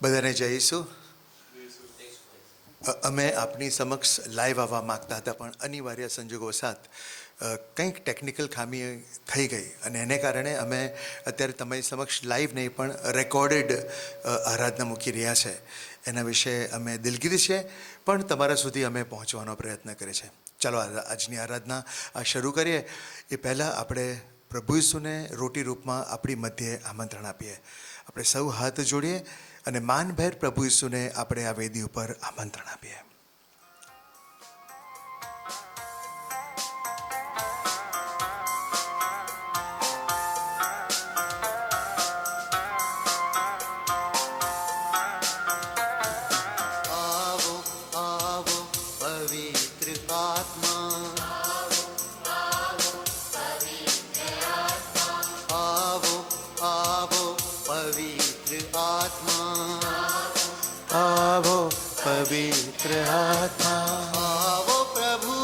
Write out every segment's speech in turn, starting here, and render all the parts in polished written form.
બધાને જઈશું. અમે આપની સમક્ષ લાઈવ આવવા માગતા હતા, પણ અનિવાર્ય સંજોગો સાથ કંઈક ટેકનિકલ ખામી થઈ ગઈ અને એને કારણે અમે અત્યારે તમારી સમક્ષ લાઈવ નહીં પણ રેકોર્ડેડ આરાધના મૂકી રહ્યા છે. એના વિશે અમે દિલગીર છીએ, પણ તમારા સુધી અમે પહોંચવાનો પ્રયત્ન કરીએ છીએ. ચાલો આજની આરાધના શરૂ કરીએ એ પહેલાં આપણે પ્રભુ ઈસુને રોટી રૂપમાં આપણી મધ્યે આમંત્રણ આપીએ. આપણે સૌ હાથ જોડીએ અને માનભેર પ્રભુ ઈસુને આપણે આ વેદી ઉપર આમંત્રણ આપીએ. पवित्र आत्मा आवो प्रभु,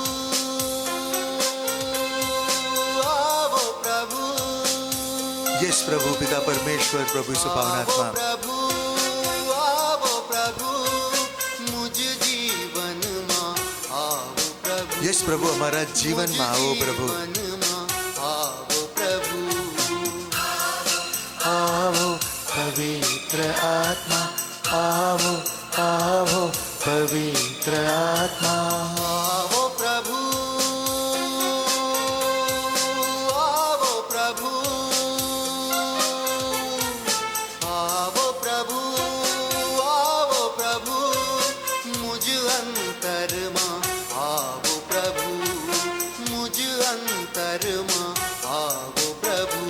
आवो प्रभु. यस प्रभु पिता परमेश्वर, प्रभु यीशु पावन आत्मा. प्रभु आवो प्रभु, मुझ जीवन में आवो प्रभु. यस प्रभु हमारा जीवन में आवो प्रभु. आवो प्रभु, आवो पवित्र आत्मा. आवो आवो पवित्र आत्मा. आवो प्रभु, आवो प्रभु. आवो प्रभु, आवो प्रभु. मुझ अंतर में आवो प्रभु, मुझ अंतर में आवो प्रभु.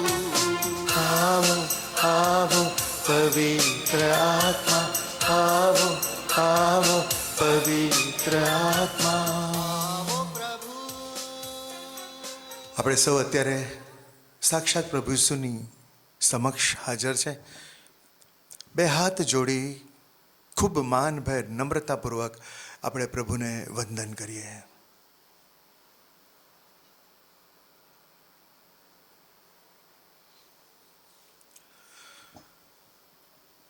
आवो आवो पवित्र आत्मा. आवो आवो पवित्र आत्मा. આપણે સૌ અત્યારે સાક્ષાત પ્રભુ ઈસુની સમક્ષ હાજર છે. બે હાથ જોડી ખૂબ માનભેર નમ્રતાપૂર્વક આપણે પ્રભુને વંદન કરીએ.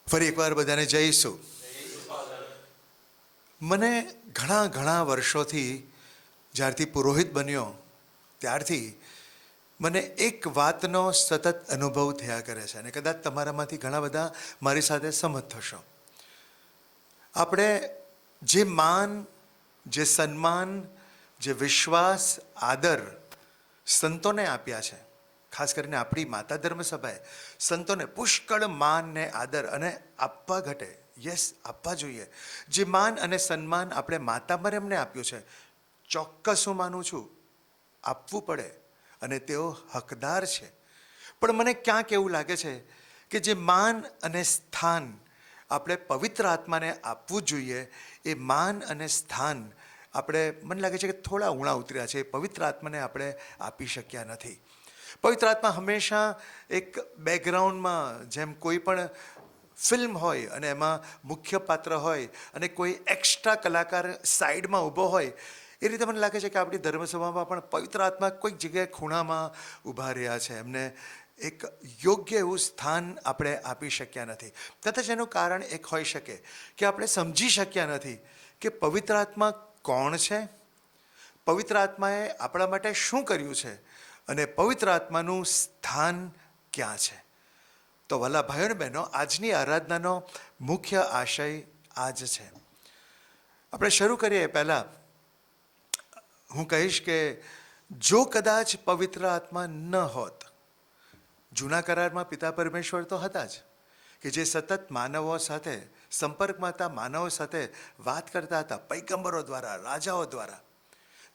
ફરી એકવાર બધાને જઈશું. મને ઘણા વર્ષોથી જ્યારથી પુરોહિત બન્યો ત્યારથી મને એક વાતનો સતત અનુભવ થયા કરે છે અને કદાચ તમારામાંથી ઘણા બધા મારી સાથે સહમત થશો. આપણે જે માન, જે સન્માન, જે વિશ્વાસ, આદર સંતોને આપ્યા છે, ખાસ કરીને આપણી માતા ધર્મસભાએ સંતોને પુષ્કળ માન ને આદર અને આપવા ઘટે. યસ, આપવા જોઈએ. જે માન અને સન્માન આપણે માતા મરિયમને આપ્યું છે, ચોક્કસ હું માનું છું આપવું પડે અને તેઓ હકદાર છે. પણ મને ક્યાંક એવું લાગે છે કે જે માન અને સ્થાન આપણે પવિત્ર આત્માને આપવું જોઈએ, એ માન અને સ્થાન આપણે, મને લાગે છે કે થોડા ઊણા ઉતર્યા છે. પવિત્ર આત્માને આપણે આપી શક્યા નથી. પવિત્ર આત્મા હંમેશા એક બેકગ્રાઉન્ડમાં, જેમ કોઈ પણ ફિલ્મ હોય અને એમાં મુખ્ય પાત્ર હોય અને કોઈ એક્સ્ટ્રા કલાકાર સાઈડમાં ઊભો હોય, એ રીતે મને લાગે છે કે આપણી ધર્મસભામાં પણ પવિત્ર આત્મા કોઈક જગ્યાએ ખૂણામાં ઊભા રહ્યા છે. એમને એક યોગ્ય એવું સ્થાન આપણે આપી શક્યા નથી. કદાચ એનું કારણ એક હોઈ શકે કે આપણે સમજી શક્યા નથી કે પવિત્ર આત્મા કોણ છે, પવિત્ર આત્માએ આપણા માટે શું કર્યું છે અને પવિત્ર આત્માનું સ્થાન ક્યાં છે. તો વલ્લા ભાઈઓ અને બહેનો, આજની આરાધનાનો મુખ્ય આશય આ જ છે. આપણે શરૂ કરીએ પહેલાં હું કહીશ કે જો કદાચ પવિત્ર આત્મા ન હોત, જૂના કરારમાં પિતા પરમેશ્વર તો હતા જ, કે જે સતત માનવો સાથે સંપર્કમાં હતા, માનવો સાથે વાત કરતા હતા, પૈગંબરો દ્વારા, રાજાઓ દ્વારા.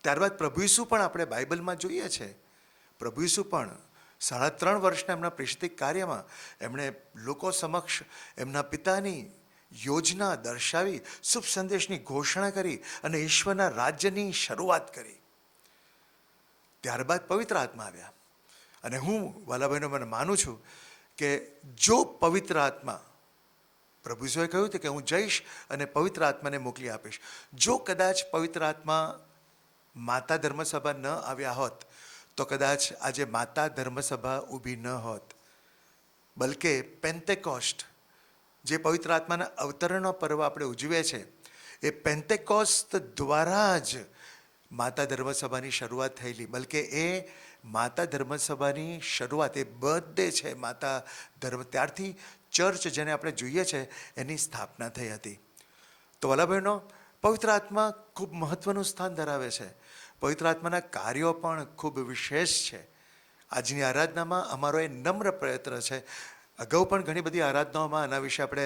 ત્યારબાદ પ્રભુ ઈસુ પણ આપણે બાઇબલમાં જોઈએ છે. પ્રભુ ઈસુ પણ 3.5 વર્ષના એમના પ્રેષિત કાર્યમાં એમણે લોકો સમક્ષ એમના પિતાની યોજના દર્શાવી, શુભ સંદેશની ઘોષણા કરી અને ઈશ્વરના રાજ્યની શરૂઆત કરી. ત્યારબાદ પવિત્ર આત્મા આવ્યા અને હું વાલાભાઈનો મને માનું છું કે જો પવિત્ર આત્મા, પ્રભુ ઈસુએ કહ્યું હતું કે હું જઈશ અને પવિત્ર આત્માને મોકલી આપીશ. જો કદાચ પવિત્ર આત્મા માતા ધર્મસભા ન આવ્યા હોત તો કદાચ આજે માતા ધર્મસભા ઊભી ન હોત, બલકે પેન્ટેકોસ્ટ જે પવિત્ર આત્માના અવતરણનો પર્વ આપણે ઉજવીએ છીએ એ પેન્ટેકોસ્ત દ્વારા જ માતા ધર્મસભાની શરૂઆત થયેલી. બલકે એ માતા ધર્મસભાની શરૂઆત, એ બર્થડે છે માતા ધર્મ, ત્યારથી ચર્ચ જેને આપણે જોઈએ છે એની સ્થાપના થઈ હતી. તો વાલા બહેનો, પવિત્ર આત્મા ખૂબ મહત્ત્વનું સ્થાન ધરાવે છે. પવિત્ર આત્માના કાર્યો પણ ખૂબ વિશેષ છે. આજની આરાધનામાં અમારો એ નમ્ર પ્રયત્ન છે. અગાઉ પણ ઘણી બધી આરાધનાઓમાં આના વિશે આપણે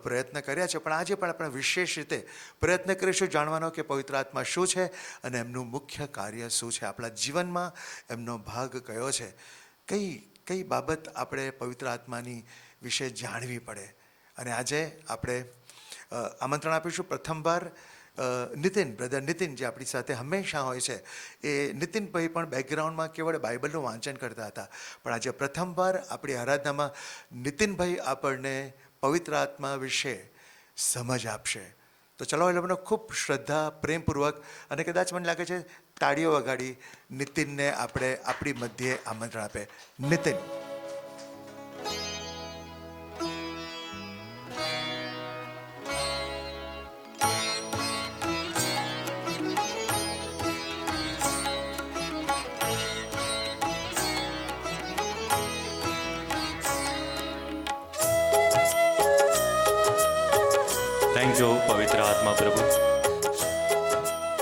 પ્રયત્ન કર્યા છે, પણ આજે પણ આપણે વિશેષ રીતે પ્રયત્ન કરીશું જાણવાનો કે પવિત્ર આત્મા શું છે અને એમનું મુખ્ય કાર્ય શું છે, આપણા જીવનમાં એમનો ભાગ કયો છે, કઈ બાબત આપણે પવિત્ર આત્માની વિશે જાણવી પડે. અને આજે આપણે આમંત્રણ આપીશું પ્રથમવાર બ્રધર નીતિન, જે આપણી સાથે હંમેશા હોય છે. એ નીતિનભાઈ પણ બેકગ્રાઉન્ડમાં કેવળ બાઇબલનું વાંચન કરતા હતા, પણ આજે પ્રથમવાર આપણી આરાધનામાં નીતિનભાઈ આપણને પવિત્ર આત્મા વિશે સમજ આપશે. તો ચલો એ લોકોનો ખૂબ શ્રદ્ધા, પ્રેમપૂર્વક અને કદાચ મને લાગે છે તાળીઓ વગાડી નીતિનને આપણે આપણી મધ્યે આમંત્રણ આપે. નીતિન. થેન્ક યુ પવિત્ર આત્મા પ્રભુ.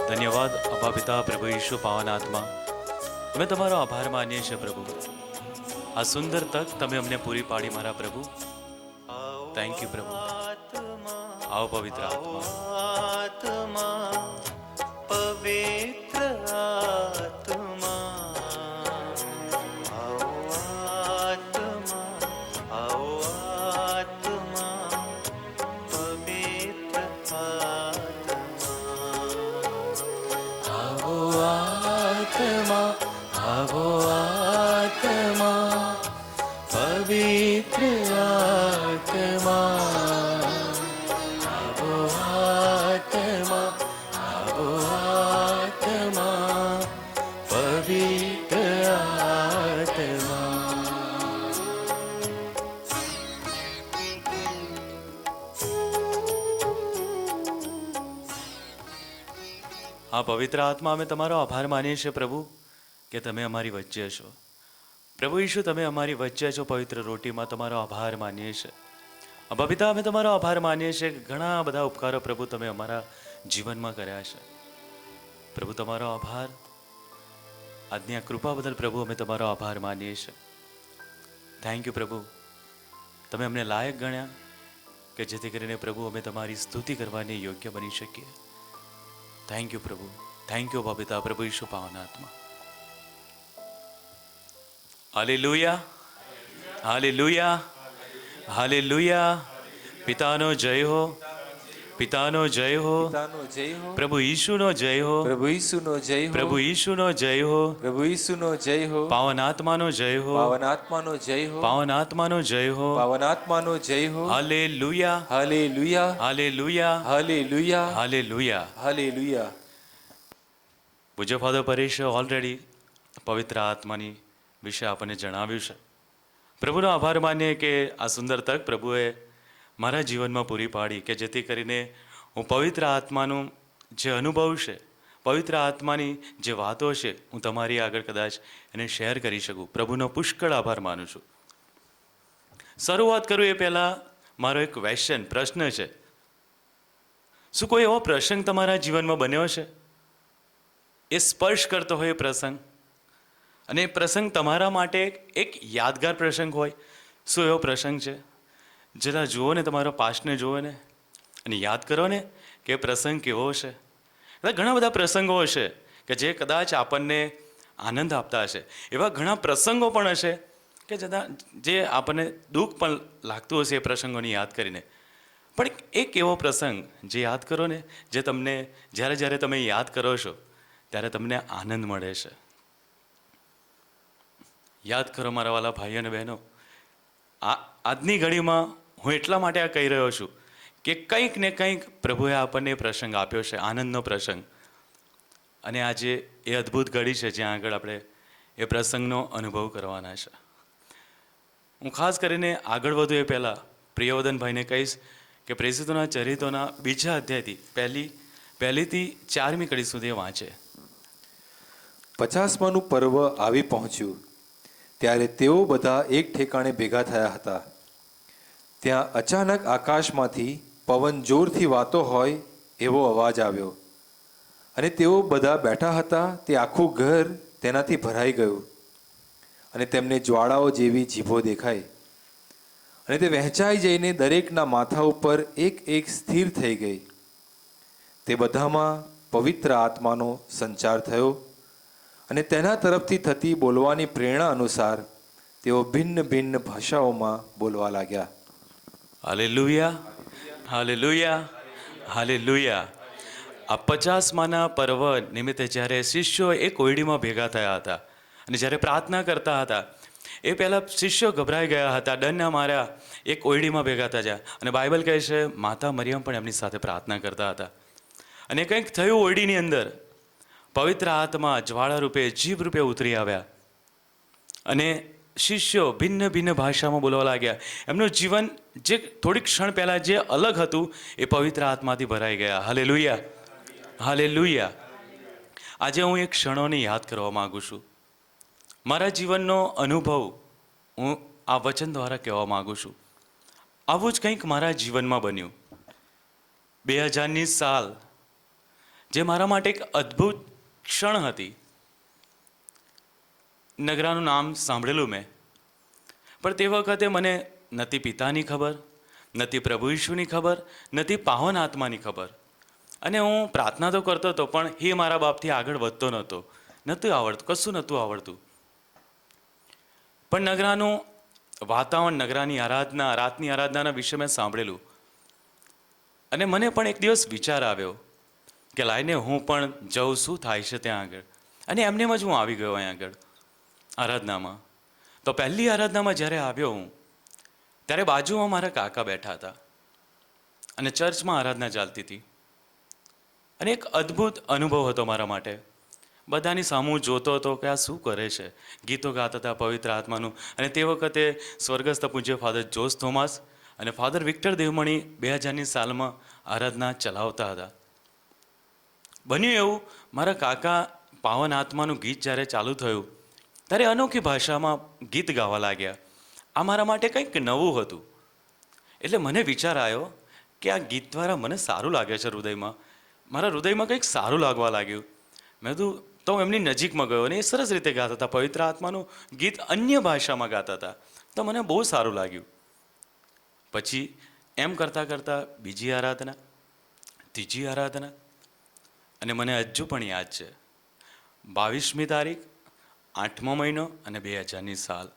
ધન્યવાદ અપા પિતા પ્રભુ ઈશુ પાવન આત્મા. અમે તમારો આભાર માનીએ છીએ પ્રભુ. આ સુંદર તક તમે અમને પૂરી પાડી મારા પ્રભુ. થેન્ક યુ પ્રભુ. આવો પવિત્ર આત્મા. પવિત્ર આત્મા, આવો આત્મા, પવિત્ર આત્મા, આવો આત્મા, આવો આત્મા, પવિત્ર આત્મા. હા પવિત્ર આત્મા, અમે તમારો આભાર માનીએ છીએ પ્રભુ કે તમે અમારી વચ્ચે છો. પ્રભુ ઈશુ, તમે અમારી વચ્ચે છો. પવિત્ર રોટીમાં તમારો આભાર માનીએ છીએ. અબા પિતા, અમે તમારો આભાર માનીએ છીએ કે ઘણા બધા ઉપકારો પ્રભુ તમે અમારા જીવનમાં કર્યા છે. પ્રભુ તમારો આભાર. આજની આ કૃપા બદલ પ્રભુ અમે તમારો આભાર માનીએ છીએ. થેન્ક યુ પ્રભુ. તમે અમને લાયક ગણ્યા કે જેથી કરીને પ્રભુ અમે તમારી સ્તુતિ કરવાની યોગ્ય બની શકીએ. થેન્ક યુ પ્રભુ. થેન્ક યુ અબા પિતા પ્રભુ ઈશુ પાવન આત્મા. Hallelujah, hallelujah, hallelujah. પિતાનો જય હો, પિતાનો જય હો, પિતાનો જય હો, પ્રભુ ઈશુનો જય હો, પ્રભુ ઈસુનો જય હો, પ્રભુ ઈશુનો જય હો, પ્રભુ ઈસુનો જય હો, પાવન આત્માનો જય હો, પાવન આત્માનો જય હો, પાવન આત્માનો જય હો. પાવન આત્માનો જય હો. Hallelujah, hallelujah, hallelujah, hallelujah, hallelujah. Hallelujah. પૂજ્ય ફાધર પરેશે ઓલરેડી પવિત્ર આત્માની વિશે આપણને જણાવ્યું છે. પ્રભુનો આભાર માનીએ કે આ સુંદર તક પ્રભુએ મારા જીવનમાં પૂરી પાડી કે જેથી કરીને હું પવિત્ર આત્માનું જે અનુભવ છે, પવિત્ર આત્માની જે વાતો છે, હું તમારી આગળ કદાચ એને શેર કરી શકું. પ્રભુનો પુષ્કળ આભાર માનું છું. શરૂઆત કરું એ પહેલાં મારો એક પ્રશ્ન છે. શું કોઈ એવો પ્રસંગ તમારા જીવનમાં બન્યો છે, એ સ્પર્શ કરતો હોય એ પ્રસંગ, અને એ પ્રસંગ તમારા માટે એક યાદગાર પ્રસંગ હોય? શું એવો પ્રસંગ છે? જરા જુઓ ને, તમારો પાસ્ટને જુઓ ને અને યાદ કરો ને કે પ્રસંગ કેવો છે. ઘણા બધા પ્રસંગો હશે કે જે કદાચ આપણને આનંદ આપતા હશે. એવા ઘણા પ્રસંગો પણ હશે કે જે આપણને દુઃખ પણ લાગતું હશે એ પ્રસંગોને યાદ કરીને. પણ એક એવો પ્રસંગ જે યાદ કરો ને, જે તમને જ્યારે તમે યાદ કરો છો ત્યારે તમને આનંદ મળે છે. યાદ કરો મારા વાલા ભાઈઓ અને બહેનો. આજની ઘડીમાં હું એટલા માટે આ કહી રહ્યો છું કે કંઈક ને કંઈક પ્રભુએ આપણને પ્રસંગ આપ્યો છે, આનંદનો પ્રસંગ. અને આજે એ અદ્ભુત ઘડી છે જ્યાં આગળ આપણે એ પ્રસંગનો અનુભવ કરવાના છે. હું ખાસ કરીને આગળ વધું એ પહેલાં પ્રિયવદનભાઈને કહીશ કે પ્રેષિતોના ચરિત્રોના બીજા અધ્યાયથી પહેલીથી 4મી કડી સુધી વાંચે. 50માનું પર્વ આવી પહોંચ્યું ત્યારે તેઓ બધા એક ઠેકાણે ભેગા થયા હતા. ત્યાં અચાનક આકાશમાંથી પવન જોરથી વાતો હોય એવો અવાજ આવ્યો અને તેઓ બધા બેઠા હતા તે આખું ઘર તેનાથી ભરાઈ ગયું અને તેમને જ્વાળાઓ જેવી જીભો દેખાઈ અને તે વહેંચાઈ જઈને દરેકના માથા ઉપર એક એક સ્થિર થઈ ગઈ. તે બધામાં પવિત્ર આત્માનો સંચાર થયો અને તેના તરફથી થતી બોલવાની પ્રેરણા અનુસાર તેઓ ભિન્ન ભિન્ન ભાષાઓમાં બોલવા લાગ્યા. Hallelujah, hallelujah, hallelujah. આ 50માના પર્વ નિમિત્તે જ્યારે શિષ્યો એક ઓરડીમાં ભેગા થયા હતા અને જ્યારે પ્રાર્થના કરતા હતા એ પહેલાં શિષ્યો ગભરાઈ ગયા હતા, ડરના માર્યા એક ઓરડીમાં ભેગા થયા. અને બાઇબલ કહે છે માતા મરિયમ પણ એમની સાથે પ્રાર્થના કરતા હતા. અને કંઈક થયું ઓરડીની અંદર, પવિત્ર આત્મા જ્વાળા રૂપે જીભ રૂપે ઉતરી આવ્યા અને શિષ્યો ભિન્ન ભિન્ન ભાષામાં બોલવા લાગ્યા. એમનું જીવન જે થોડીક ક્ષણ પહેલાં જે અલગ હતું એ પવિત્ર આત્માથી ભરાઈ ગયા. Hallelujah, hallelujah. આજે હું એક ક્ષણોને યાદ કરવા માગું છું. મારા જીવનનો અનુભવ હું આ વચન દ્વારા કહેવા માગું છું. આવું જ કંઈક મારા જીવનમાં બન્યું. 2000ની સાલ જે મારા માટે એક અદ્ભુત ક્ષણ હતી. નગરાનું નામ સાંભળેલું મેં, પણ તે વખતે મને નથી પિતાની ખબર, નથી પ્રભુ ઈશુની ખબર, નથી પાવન આત્માની ખબર. અને હું પ્રાર્થના તો કરતો હતો પણ એ મારા બાપથી આગળ વધતો નહોતું આવડતું, કશું નહોતું આવડતું. પણ નગરાનું વાતાવરણ, નગરાની આરાધના, રાતની આરાધનાના વિશે મેં સાંભળેલું અને મને પણ એક દિવસ વિચાર આવ્યો કે લાઈને હું પણ જઉં, શું થાય છે ત્યાં આગળ. અને એમનેમ જ હું આવી ગયો અહીં આગળ આરાધનામાં. તો પહેલી આરાધનામાં જ્યારે આવ્યો હું ત્યારે બાજુમાં મારા કાકા બેઠા હતા અને ચર્ચમાં આરાધના ચાલતી હતી. અને એક અદ્ભુત અનુભવ હતો મારા માટે. બધાની સામું જોતો હતો કે આ શું કરે છે. ગીતો ગાતા હતા પવિત્ર આત્માનું. અને તે વખતે સ્વર્ગસ્થ પૂજ્ય ફાધર જોસ થોમસ અને ફાધર વિક્ટર દેવમણી 2000ની સાલમાં આરાધના ચલાવતા હતા. બન્યું એવું, મારા કાકા પાવન આત્માનું ગીત જ્યારે ચાલુ થયું ત્યારે અનોખી ભાષામાં ગીત ગાવા લાગ્યા. આ મારા માટે કંઈક નવું હતું. એટલે મને વિચાર આવ્યો કે આ ગીત દ્વારા મને સારું લાગે છે હૃદયમાં. મારા હૃદયમાં કંઈક સારું લાગવા લાગ્યું. મેં કીધું તો એમની નજીકમાં ગયો અને એ સરસ રીતે ગાતા હતા. પવિત્ર આત્માનું ગીત અન્ય ભાષામાં ગાતા હતા. તો મને બહુ સારું લાગ્યું. પછી એમ કરતાં કરતાં બીજી આરાધના, ત્રીજી આરાધના, અને મને હજુ પણ યાદ છે 22મી તારીખ, 8મો મહિનો અને 2000ની સાલ.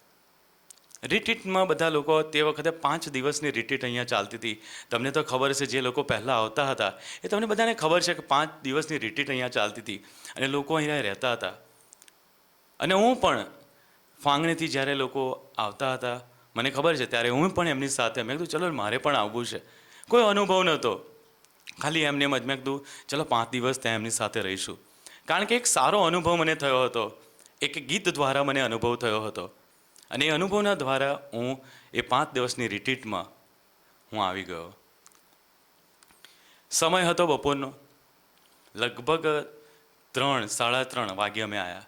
રિટ્રીટમાં બધા લોકો, તે વખતે 5 દિવસની રિટ્રીટ અહીંયા ચાલતી હતી. તમને તો ખબર છે, જે લોકો પહેલાં આવતા હતા એ તમને બધાને ખબર છે કે 5 દિવસની રિટ્રીટ અહીંયા ચાલતી હતી અને લોકો અહીંયા રહેતા હતા. અને હું પણ ફાંગણીથી જ્યારે લોકો આવતા હતા મને ખબર છે ત્યારે હું પણ એમની સાથે, મેં કીધું ચલો મારે પણ આવવું છે. કોઈ અનુભવ નહોતો, ખાલી એમને જ મેં કીધું ચલો 5 દિવસ ત્યાં એમની સાથે રહીશું. કારણ કે એક સારો અનુભવ મને થયો હતો. એક ગીત દ્વારા મને અનુભવ થયો હતો અને એ અનુભવના દ્વારા હું એ 5 દિવસની રિટ્રીટમાં હું આવી ગયો. સમય હતો બપોરનો, લગભગ 3-3:30 વાગે અમે આવ્યા.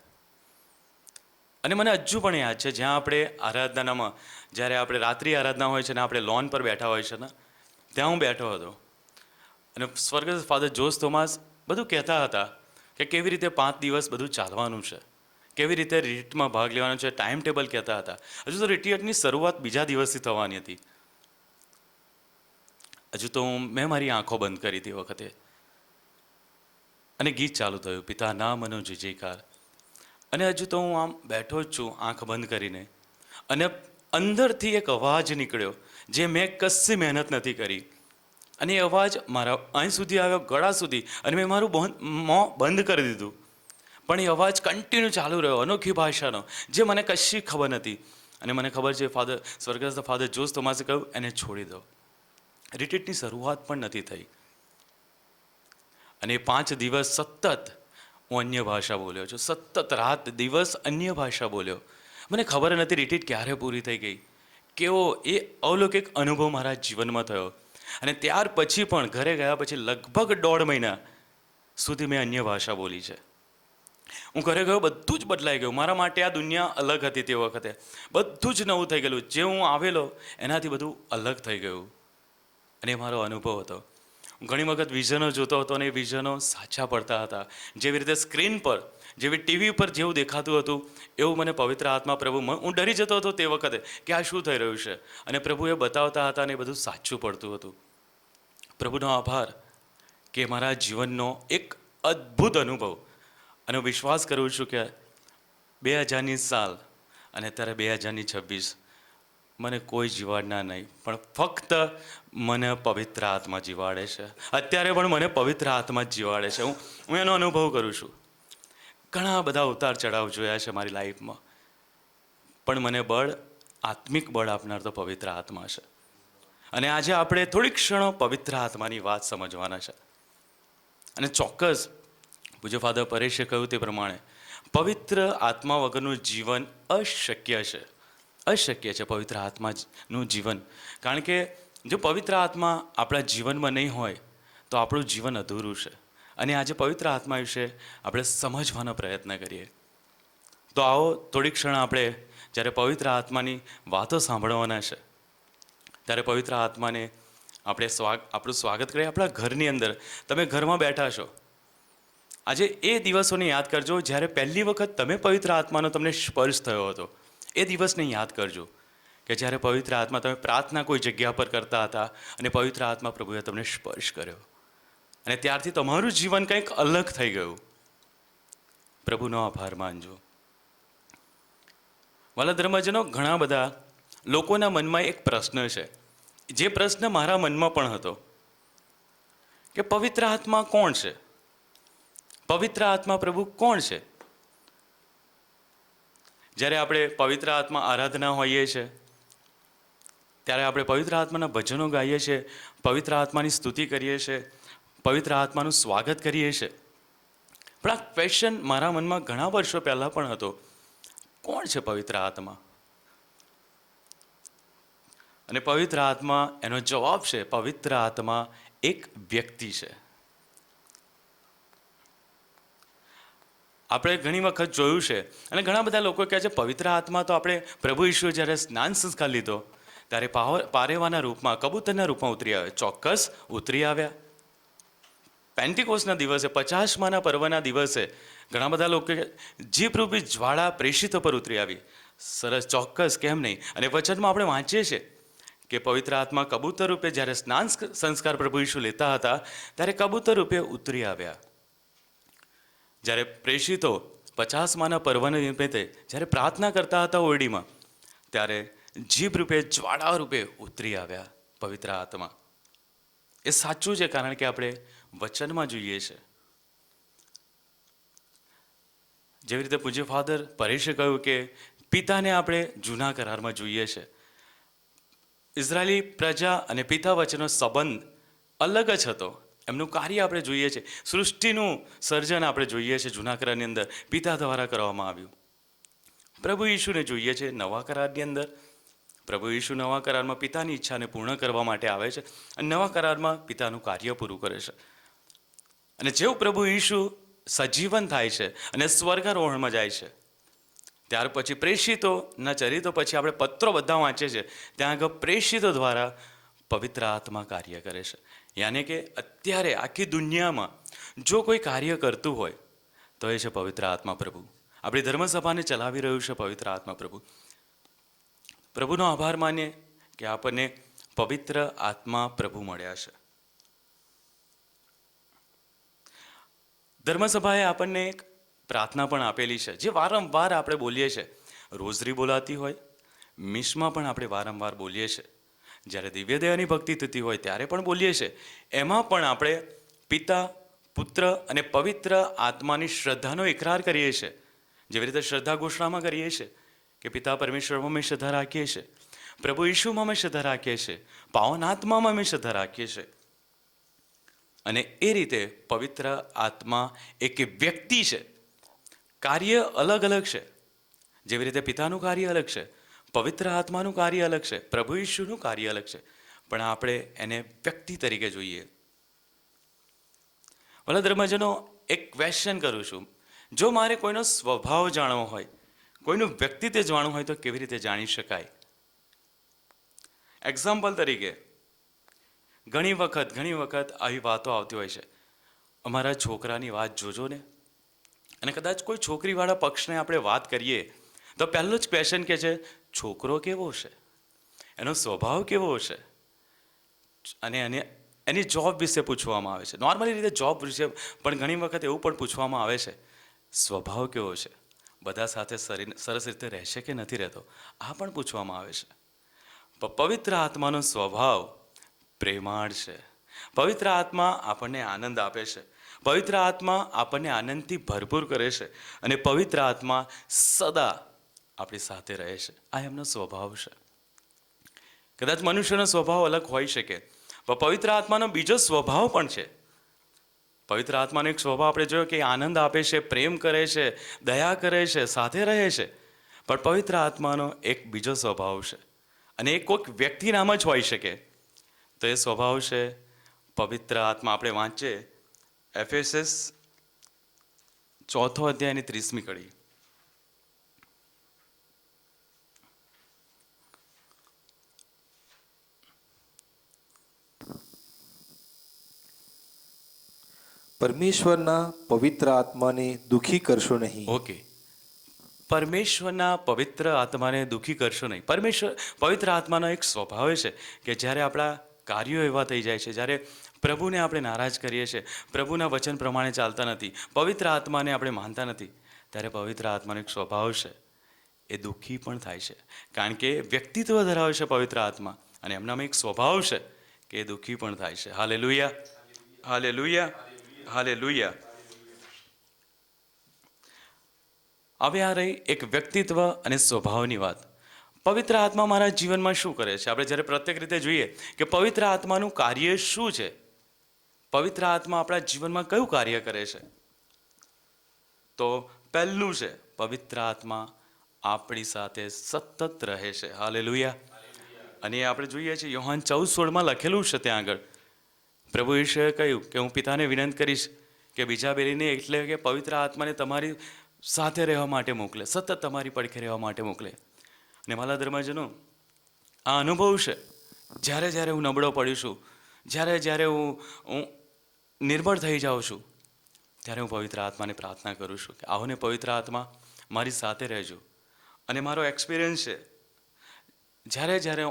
અને મને હજુ પણ યાદ છે, જ્યાં આપણે આરાધનામાં, જ્યારે આપણે રાત્રિ આરાધના હોય છે ને આપણે લોન પર બેઠા હોય છે ને, ત્યાં હું બેઠો હતો અને સ્વર્ગસ્થ ફાધર જોસ થોમસ બધું કહેતા હતા કે કેવી રીતે 5 દિવસ બધું ચાલવાનું છે, કેવી રીતે રિટ્રીટમાં ભાગ લેવાનો છે, ટાઈમ ટેબલ કહેતા હતા. હજુ તો રિટ્રીટની શરૂઆત બીજા દિવસથી થવાની હતી. હજુ તો મેં મારી આંખો બંધ કરી હતી વખતે અને ગીત ચાલુ થયું, પિતા નામનો જય જયકાર. અને હજુ તો હું આમ બેઠો જ છું આંખ બંધ કરીને અને અંદરથી એક અવાજ નીકળ્યો જે મેં કશી મહેનત નથી કરી. અને એ અવાજ મારા અહીં સુધી આવ્યો, ગળા સુધી, અને મેં મારું મોં બંધ કરી દીધું. પણ એ અવાજ કન્ટિન્યુ ચાલુ રહ્યો, અનોખી ભાષાનો, જે મને કશી ખબર નથી. અને મને ખબર છે સ્વર્ગસ્થ ફાધર જોસ થોમસે કહ્યું એને છોડી દો. રિટ્રીટની શરૂઆત પણ નથી થઈ અને 5 દિવસ સતત હું અન્ય ભાષા બોલ્યો છું. સતત રાત દિવસ અન્ય ભાષા બોલ્યો. મને ખબર નથી રિટ્રીટ ક્યારે પૂરી થઈ ગઈ, કેવો એ અલૌકિક અનુભવ મારા જીવનમાં થયો. અને ત્યાર પછી પણ ઘરે ગયા પછી લગભગ 1.5 મહિના સુધી મેં અન્ય ભાષા બોલી છે. હું ઘરે ગયો, બધું જ બદલાઈ ગયું. મારા માટે આ દુનિયા અલગ હતી તે વખતે. બધું જ નવું થઈ ગયેલું. જે હું આવેલો એનાથી બધું અલગ થઈ ગયું. અને એ મારો અનુભવ હતો. હું ઘણી વખત વિઝનો જોતો હતો અને એ વિઝનો સાચા પડતા હતા. જેવી રીતે સ્ક્રીન પર, જેવી ટીવી પર જેવું દેખાતું હતું એવું મને પવિત્ર આત્મા પ્રભુ, હું ડરી જતો હતો તે વખતે કે આ શું થઈ રહ્યું છે. અને પ્રભુ એ બતાવતા હતા અને એ બધું સાચું પડતું હતું. પ્રભુનો આભાર કે મારા જીવનનો એક અદ્ભુત અનુભવ. અને હું વિશ્વાસ કરું છું કે 2000ની સાલ અને અત્યારે 2026 મને કોઈ જીવાડના નહીં, પણ ફક્ત મને પવિત્ર આત્મા જીવાડે છે. અત્યારે પણ મને પવિત્ર આત્મા જ જીવાડે છે. હું એનો અનુભવ કરું છું. ઘણા બધા ઉતાર ચઢાવ જોયા છે મારી લાઈફમાં, પણ મને બળ, આત્મિક બળ આપનાર તો પવિત્ર આત્મા છે. અને આજે આપણે થોડીક ક્ષણો પવિત્ર આત્માની વાત સમજવાના છે. અને ચોક્કસ પૂજ્ય ફાધર પરેશે કહ્યું તે પ્રમાણે પવિત્ર આત્મા વગરનું જીવન અશક્ય છે. અશક્ય છે પવિત્ર આત્માનું જીવન. કારણ કે જો પવિત્ર આત્મા આપણા જીવનમાં નહીં હોય તો આપણું જીવન અધૂરું છે. અને આજે પવિત્ર આત્મા વિશે આપણે સમજવાનો પ્રયત્ન કરીએ. તો આવો થોડીક ક્ષણ આપણે જ્યારે પવિત્ર આત્માની વાતો સાંભળવાના છે ત્યારે પવિત્ર આત્માને આપણે આપણું સ્વાગત કરીએ આપણા ઘરની અંદર. તમે ઘરમાં બેઠા છો, આજે એ દિવસોને યાદ કરજો જ્યારે પહેલી વખત તમે પવિત્ર આત્માનો તમને સ્પર્શ થયો હતો. એ દિવસને યાદ કરજો કે જ્યારે પવિત્ર આત્મા, તમે પ્રાર્થના કોઈ જગ્યા પર કરતા હતા અને પવિત્ર આત્મા પ્રભુએ તમને સ્પર્શ કર્યો અને ત્યારથી તમારું જીવન કંઈક અલગ થઈ ગયું. પ્રભુનો આભાર માનજો. વાલા ધર્મજનો, ઘણા બધા લોકોના મનમાં એક પ્રશ્ન છે, જે પ્રશ્ન મારા મનમાં પણ હતો કે પવિત્ર આત્મા કોણ છે? પવિત્ર આત્મા પ્રભુ કોણ છે? જ્યારે આપણે પવિત્ર આત્મા આરાધના હોઈએ છીએ ત્યારે આપણે પવિત્ર આત્માના ભજનો ગાઈએ છીએ, પવિત્ર આત્માની સ્તુતિ કરીએ છીએ, પવિત્ર આત્માનું સ્વાગત કરીએ છીએ. પણ આ ક્વેશ્ચન મારા મનમાં ઘણા વર્ષો પહેલાં પણ હતો, કોણ છે પવિત્ર આત્મા? અને પવિત્ર આત્મા, એનો જવાબ છે પવિત્ર આત્મા એક વ્યક્તિ છે. આપણે ઘણી વખત જોયું છે અને ઘણા બધા લોકો કહે છે પવિત્ર આત્મા તો આપણે પ્રભુ ઈશ્વરે જ્યારે સ્નાન સંસ્કાર લીધો ત્યારે પારેવાના રૂપમાં, કબૂતરના રૂપમાં ઉતરી આવ્યા. ચોક્કસ ઉતરી આવ્યા. પેન્ટિકોસના દિવસે, 50માના પર્વના દિવસે ઘણા બધા લોકો જીભરૂપી જ્વાળા પ્રેષિતો પર ઉતરી આવી. સરસ, ચોક્કસ, કેમ નહીં? અને વચનમાં આપણે વાંચીએ છીએ કે પવિત્ર આત્મા કબૂતર રૂપે જ્યારે સ્નાન સંસ્કાર પ્રભુ ઈશુ લેતા હતા ત્યારે કબૂતર રૂપે ઉતરી આવ્યા. જ્યારે પ્રેષિતો 50માના પર્વના નિમિત્તે જ્યારે પ્રાર્થના કરતા હતા ઓરડીમાં, ત્યારે જીભ રૂપે, જ્વાળા રૂપે ઉતરી આવ્યા પવિત્ર આત્મા. એ સાચું છે, કારણ કે આપણે વચનમાં જોઈએ છે. જેવી રીતે પૂજ્ય ફાધર પરેશે કહ્યું કે પિતાને આપણે જૂના કરારમાં જોઈએ છે. ઇઝરાયેલી પ્રજા અને પિતા વચ્ચેનો સંબંધ અલગ જ હતો. એમનું કાર્ય આપણે જોઈએ છે, સૃષ્ટિનું સર્જન આપણે જોઈએ છે જૂના કરારની અંદર પિતા દ્વારા કરવામાં આવ્યું. પ્રભુ ઈશુને જોઈએ છે નવા કરારની અંદર. પ્રભુ ઈશુ નવા કરારમાં પિતાની ઈચ્છાને પૂર્ણ કરવા માટે આવે છે અને નવા કરારમાં પિતાનું કાર્ય પૂરું કરે છે. અને જેવું પ્રભુ ઈશુ સજીવન થાય છે અને સ્વર્ગારોહણમાં જાય છે, ત્યાર પછી પ્રેષિતોના ચરિત્રો પછી આપણે પત્રો બધા વાંચે છે, ત્યાં આગળ પ્રેષિતો દ્વારા પવિત્ર આત્મા કાર્ય કરે છે. યાને કે અત્યારે આખી દુનિયામાં જો કોઈ કાર્ય કરતું હોય તો એ છે પવિત્ર આત્મા પ્રભુ. આપણી ધર્મસભાને ચલાવી રહ્યું છે પવિત્ર આત્મા પ્રભુ. પ્રભુનો આભાર માનીએ કે આપણને પવિત્ર આત્મા પ્રભુ મળ્યા છે. ધર્મસભાએ આપણને એક પ્રાર્થના પણ આપેલી છે, જે વારંવાર આપણે બોલીએ છીએ. રોઝરી બોલાતી હોય, મિશમાં પણ આપણે વારંવાર બોલીએ છીએ. જ્યારે દિવ્યદયાની ભક્તિ થતી હોય ત્યારે પણ બોલીએ છીએ. એમાં પણ આપણે પિતા, પુત્ર અને પવિત્ર આત્માની શ્રદ્ધાનો ઇકરાર કરીએ છીએ. જેવી રીતે શ્રદ્ધા ઘોષણામાં કરીએ છીએ કે પિતા પરમેશ્વરમાં અમે શ્રદ્ધા રાખીએ છીએ, પ્રભુ ઈશુમાં અમે શ્રદ્ધા રાખીએ છીએ, પાવન આત્મામાં અમે શ્રદ્ધા રાખીએ છીએ. અને એ રીતે પવિત્ર આત્મા એક વ્યક્તિ છે. કાર્ય અલગ અલગ છે. જેવી રીતે પિતાનું કાર્ય અલગ છે, પવિત્ર આત્માનું કાર્ય અલગ છે, પ્રભુ ઈશુનું કાર્ય અલગ છે, પણ આપણે એને વ્યક્તિ તરીકે જોઈએ. ભલા ધર્મજનો, એક ક્વેશ્ચન કરું છું. જો મારે કોઈનો સ્વભાવ જાણવો હોય, કોઈનું વ્યક્તિત્વ જાણવું હોય, તો કેવી રીતે જાણી શકાય? એક્ઝામ્પલ તરીકે, ઘણી વખત આવી વાતો આવતી હોય છે, અમારા છોકરાની વાત જોજો ને. અને કદાચ કોઈ છોકરીવાળા પક્ષને આપણે વાત કરીએ તો પહેલો જ ક્વેશ્ચન કે છે, છોકરો કેવો છે, એનો સ્વભાવ કેવો છે, અને એની જોબ વિશે પૂછવામાં આવે છે. નોર્મલી રીતે જોબ વિશે પણ ઘણી વખત એવું પણ પૂછવામાં આવે છે, સ્વભાવ કેવો છે, બધા સાથે સરસ રીતે રહેશે કે નથી રહેતો, આ પણ પૂછવામાં આવે છે. પવિત્ર આત્માનો સ્વભાવ પ્રેમાળ છે. પવિત્ર આત્મા આપણને આનંદ આપે છે. પવિત્ર આત્મા આપણને આનંદથી ભરપૂર કરે છે. અને પવિત્ર આત્મા સદા આપણી સાથે રહે છે. આ એમનો સ્વભાવ છે. કદાચ મનુષ્યનો સ્વભાવ અલગ હોઈ શકે, પણ પવિત્ર આત્માનો બીજો સ્વભાવ પણ છે. પવિત્ર આત્માનો એક સ્વભાવ આપણે જોયો કે આનંદ આપે છે, પ્રેમ કરે છે, દયા કરે છે, સાથે રહે છે. પણ પવિત્ર આત્માનો એક બીજો સ્વભાવ છે, અને એ કોઈક વ્યક્તિ નામ જ હોઈ શકે. તો એ સ્વભાવ છે પવિત્ર આત્મા. આપણે વાંચીએ એફેસસ 4 અધ્યાયની 30મી કડી. પરમેશ્વરના પવિત્ર આત્માને દુઃખી કરશો નહીં. ઓકે, પરમેશ્વરના પવિત્ર આત્માને દુઃખી કરશો નહીં. પવિત્ર આત્માનો એક સ્વભાવ છે કે જ્યારે આપણા કાર્યો એવા થઈ જાય છે, જ્યારે પ્રભુને આપણે નારાજ કરીએ છીએ, પ્રભુના વચન પ્રમાણે ચાલતા નથી, પવિત્ર આત્માને આપણે માનતા નથી, ત્યારે પવિત્ર આત્માનો એક સ્વભાવ છે, એ દુઃખી પણ થાય છે. કારણ કે વ્યક્તિત્વ ધરાવે છે પવિત્ર આત્મા, અને એમનામાં એક સ્વભાવ છે કે એ દુઃખી પણ થાય છે. Hallelujah, hallelujah, hallelujah. હવે આ રહી એક વ્યક્તિત્વ અને સ્વભાવની વાત. પવિત્ર આત્મા મારા જીવનમાં શું કરે છે? આપણે જ્યારે પ્રત્યેક રીતે જોઈએ કે પવિત્ર આત્માનું કાર્ય શું છે, પવિત્ર આત્મા આપણા જીવનમાં કયું કાર્ય કરે છે, તો પહેલું છે, પવિત્ર આત્મા આપણી સાથે સતત રહે છે. હાલેલુયા. અને આપણે જોઈએ છીએ યોહાન 14:16 લખેલું છે, ત્યાં આગળ પ્રભુ ઈશ્વરે કહ્યું કે હું પિતાને વિનંતી કરીશ કે બીજા બેલીને, એટલે કે પવિત્ર આત્માને તમારી સાથે રહેવા માટે મોકલે, સતત તમારી પડખે રહેવા માટે મોકલે. અને મારા ધર્મજનો, આ અનુભવ છે. જ્યારે જ્યારે હું નબળો પડ્યું છું, જ્યારે હું નિર્બળ થઈ જાઉં છું, ત્યારે હું પવિત્ર આત્માને પ્રાર્થના કરું છું કે આવો ને પવિત્ર આત્મા, મારી સાથે રહેજો. અને મારો એક્સપિરિયન્સ છે, જ્યારે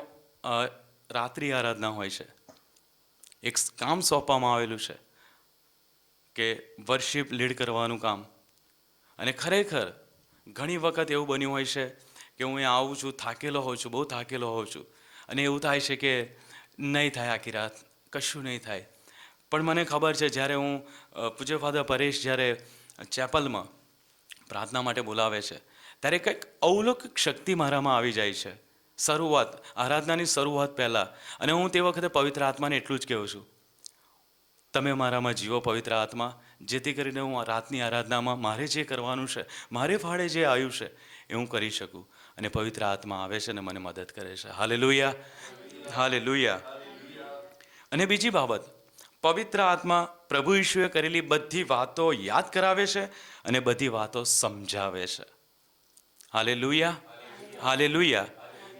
રાત્રિ આરાધના હોય છે, એક કામ સોંપવામાં આવેલું છે કે વર્શિપ લીડ કરવાનું કામ. અને ખરેખર ઘણી વખત એવું બન્યું હોય છે કે હું અહીંયા આવું છું, થાકેલો હોઉં છું, બહુ થાકેલો હોઉં છું, અને એવું થાય છે કે નહીં થાય, આખી રાત કશું નહીં થાય. પણ મને ખબર છે, જ્યારે હું પૂજ્ય ફાધર પરેશ જ્યારે ચેપલમાં પ્રાર્થના માટે બોલાવે છે, ત્યારે કંઈક અવલૌકિક શક્તિ મારામાં આવી જાય છે. આરાધનાની શરૂઆત પહેલાં. અને હું તે વખતે પવિત્ર આત્માને એટલું જ કહું છું, તમે મારામાં જીવો પવિત્ર આત્મા, જેથી કરીને હું રાતની આરાધનામાં મારે જે કરવાનું છે, મારે ફાળે જે આવ્યું છે, એ હું કરી શકું. અને પવિત્ર આત્મા આવે છે અને મને મદદ કરે છે. Hallelujah, hallelujah. અને બીજી બાબત, પવિત્ર આત્મા પ્રભુ ઈશુએ કરેલી બધી વાતો યાદ કરાવે છે અને બધી વાતો સમજાવે છે. Hallelujah, hallelujah.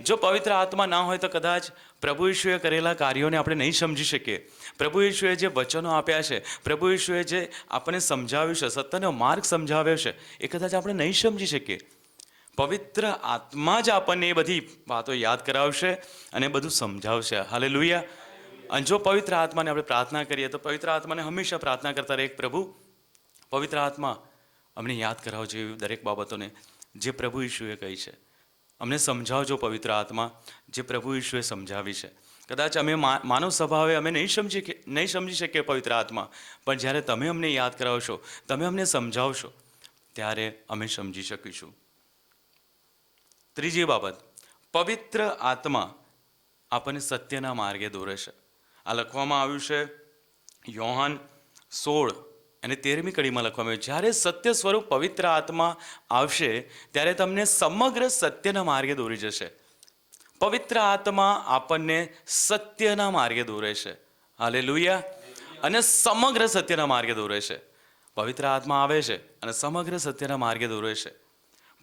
જો પવિત્ર આત્મા ના હોય તો કદાચ પ્રભુ ઈશુએ કરેલા કાર્યોને આપણે નહીં સમજી શકીએ. પ્રભુ ઈશુએ જે વચનો આપ્યા છે, પ્રભુ ઈશુએ જે આપણને સમજાવ્યું છે, સત્યનો માર્ગ સમજાવ્યો છે, એ કદાચ આપણે નહીં સમજી શકીએ. પવિત્ર આત્મા જ આપણને એ બધી વાતો યાદ કરાવશે અને બધું સમજાવશે. હાલેલુયા. અને જો પવિત્ર આત્માને આપણે પ્રાર્થના કરીએ તો પવિત્ર આત્માને હંમેશા પ્રાર્થના કરતા રહે, પ્રભુ પવિત્ર આત્મા અમને યાદ કરાવજો એવી દરેક બાબતોને જે પ્રભુ ઈશુએ કહી છે. અમને સમજાવજો પવિત્ર આત્મા, જે પ્રભુ ઈશુએ સમજાવી છે. કદાચ અમે માનવ સ્વભાવે અમે નહીં સમજી શકીએ પવિત્ર આત્મા, પણ જ્યારે તમે અમને યાદ કરાવશો, તમે અમને સમજાવશો, ત્યારે અમે સમજી શકીશું. ત્રીજી બાબત, પવિત્ર આત્મા આપણને સત્યના માર્ગે દોરે છે. આ લખવામાં આવ્યું છે યોહાન 16:13 કડીમાં લખવામાં આવ્યું, જ્યારે સત્ય સ્વરૂપ પવિત્ર આત્મા આવશે ત્યારે તમને સમગ્ર સત્યના માર્ગે દોરી જશે. પવિત્ર આત્મા આપણને સત્યના માર્ગે દોરે છે. હાલેલુયા. અને સમગ્ર સત્યના માર્ગે દોરે છે. પવિત્ર આત્મા આવે છે અને સમગ્ર સત્યના માર્ગે દોરે છે.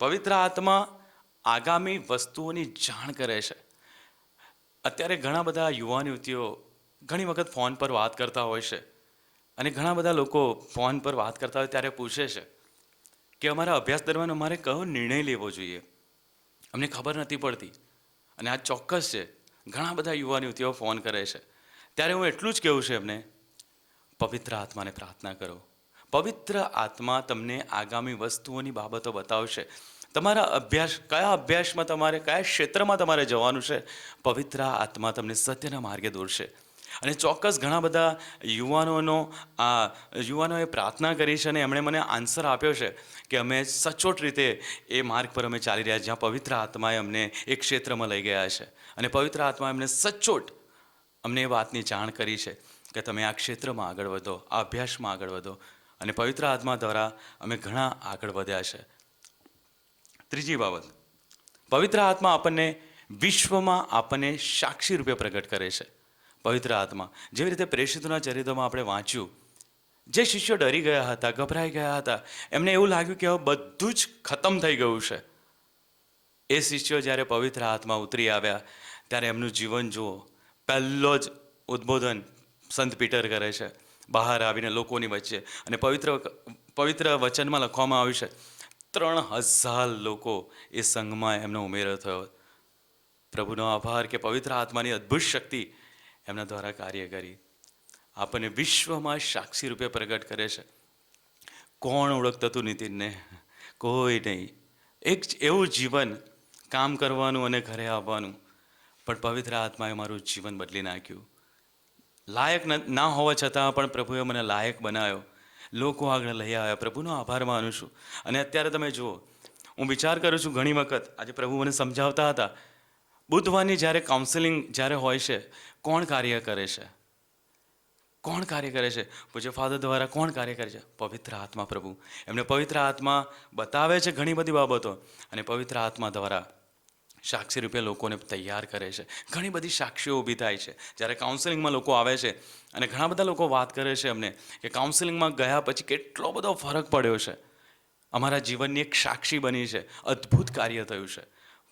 પવિત્ર આત્મા આગામી વસ્તુઓની જાણ કરે છે. અત્યારે ઘણા બધા યુવાન યુવતીઓ ઘણી વખત ફોન પર વાત કરતા હોય છે અને ઘણા બધા લોકો ફોન પર વાત કરતા હોય ત્યારે પૂછે છે કે અમારા અભ્યાસ દરમિયાન અમારે કયો નિર્ણય લેવો જોઈએ, અમને ખબર નથી પડતી. અને આ ચોક્કસ છે, ઘણા બધા યુવાન યુવતીઓ ફોન કરે છે. ત્યારે હું એટલું જ કહેવું છે એમને, પવિત્ર આત્માને પ્રાર્થના કરો. પવિત્ર આત્મા તમને આગામી વસ્તુઓની બાબતો બતાવશે. તમારા કયા અભ્યાસમાં તમારે, કયા ક્ષેત્રમાં તમારે જવાનું છે, પવિત્ર આત્મા તમને સત્યના માર્ગે દોરશે. અને ચોક્કસ ઘણા બધા યુવાનોએ પ્રાર્થના કરી છે અને એમણે મને આન્સર આપ્યો છે કે અમે સચોટ રીતે એ માર્ગ પર અમે ચાલી રહ્યા જ્યાં પવિત્ર આત્માએ અમને એક ક્ષેત્રમાં લઈ ગયા છે. અને પવિત્ર આત્માએ અમને સચોટ અમને એ વાતની જાણ કરી છે કે તમે આ ક્ષેત્રમાં આગળ વધો, આ અભ્યાસમાં આગળ વધો. અને પવિત્ર આત્મા દ્વારા અમે ઘણા આગળ વધ્યા છે. ત્રીજી બાબત, પવિત્ર આત્મા આપણને વિશ્વમાં આપણને સાક્ષી રૂપે પ્રગટ કરે છે. પવિત્ર આત્મા જેવી રીતે પ્રેષિતોના ચરિત્રમાં આપણે વાંચ્યું, જે શિષ્યો ડરી ગયા હતા, ગભરાઈ ગયા હતા, એમને એવું લાગ્યું કે હવે બધું જ ખતમ થઈ ગયું છે. એ શિષ્યો જ્યારે પવિત્ર આત્મા ઉતરી આવ્યા ત્યારે એમનું જીવન જુઓ. પહેલો જ ઉદ્બોધન સંત પીટર કરે છે બહાર આવીને લોકોની વચ્ચે, અને પવિત્ર વચનમાં લખવામાં આવ્યું છે 3000 લોકો એ સંઘમાં એમનો ઉમેરો થયો. પ્રભુનો આભાર કે પવિત્ર આત્માની અદ્ભુત શક્તિ એમના દ્વારા કાર્ય કરી. આપણને વિશ્વમાં સાક્ષી રૂપે પ્રગટ કરે છે. કોણ ઓળખતું હતું નીતિનને? કોઈ નહીં. એક એવું જીવન, કામ કરવાનું અને ઘરે આવવાનું, પણ પવિત્ર આત્માએ મારું જીવન બદલી નાખ્યું. લાયક ના હોવા છતાં પણ પ્રભુએ મને લાયક બનાવ્યો, લોકો આગળ લઈ આવ્યા. પ્રભુનો આભાર માનું છું. અને અત્યારે તમે જુઓ, હું વિચાર કરું છું ઘણી વખત, આજે પ્રભુ મને સમજાવતા હતા, બુધવારની જ્યારે કાઉન્સેલિંગ જ્યારે હોય છે, કોણ કાર્ય કરે છે? કોણ કાર્ય કરે છે? પૂજ્ય ફાધર દ્વારા કોણ કાર્ય કરે છે? પવિત્ર આત્મા પ્રભુ. એમને પવિત્ર આત્મા બતાવે છે ઘણી બધી બાબતો, અને પવિત્ર આત્મા દ્વારા સાક્ષી રૂપે લોકોને તૈયાર કરે છે. ઘણી બધી સાક્ષીઓ ઊભી થાય છે જ્યારે કાઉન્સેલિંગમાં લોકો આવે છે. અને ઘણા બધા લોકો વાત કરે છે અમને કે કાઉન્સેલિંગમાં ગયા પછી કેટલો બધો ફરક પડ્યો છે, અમારા જીવનની એક સાક્ષી બની છે, અદ્ભુત કાર્ય થયું છે.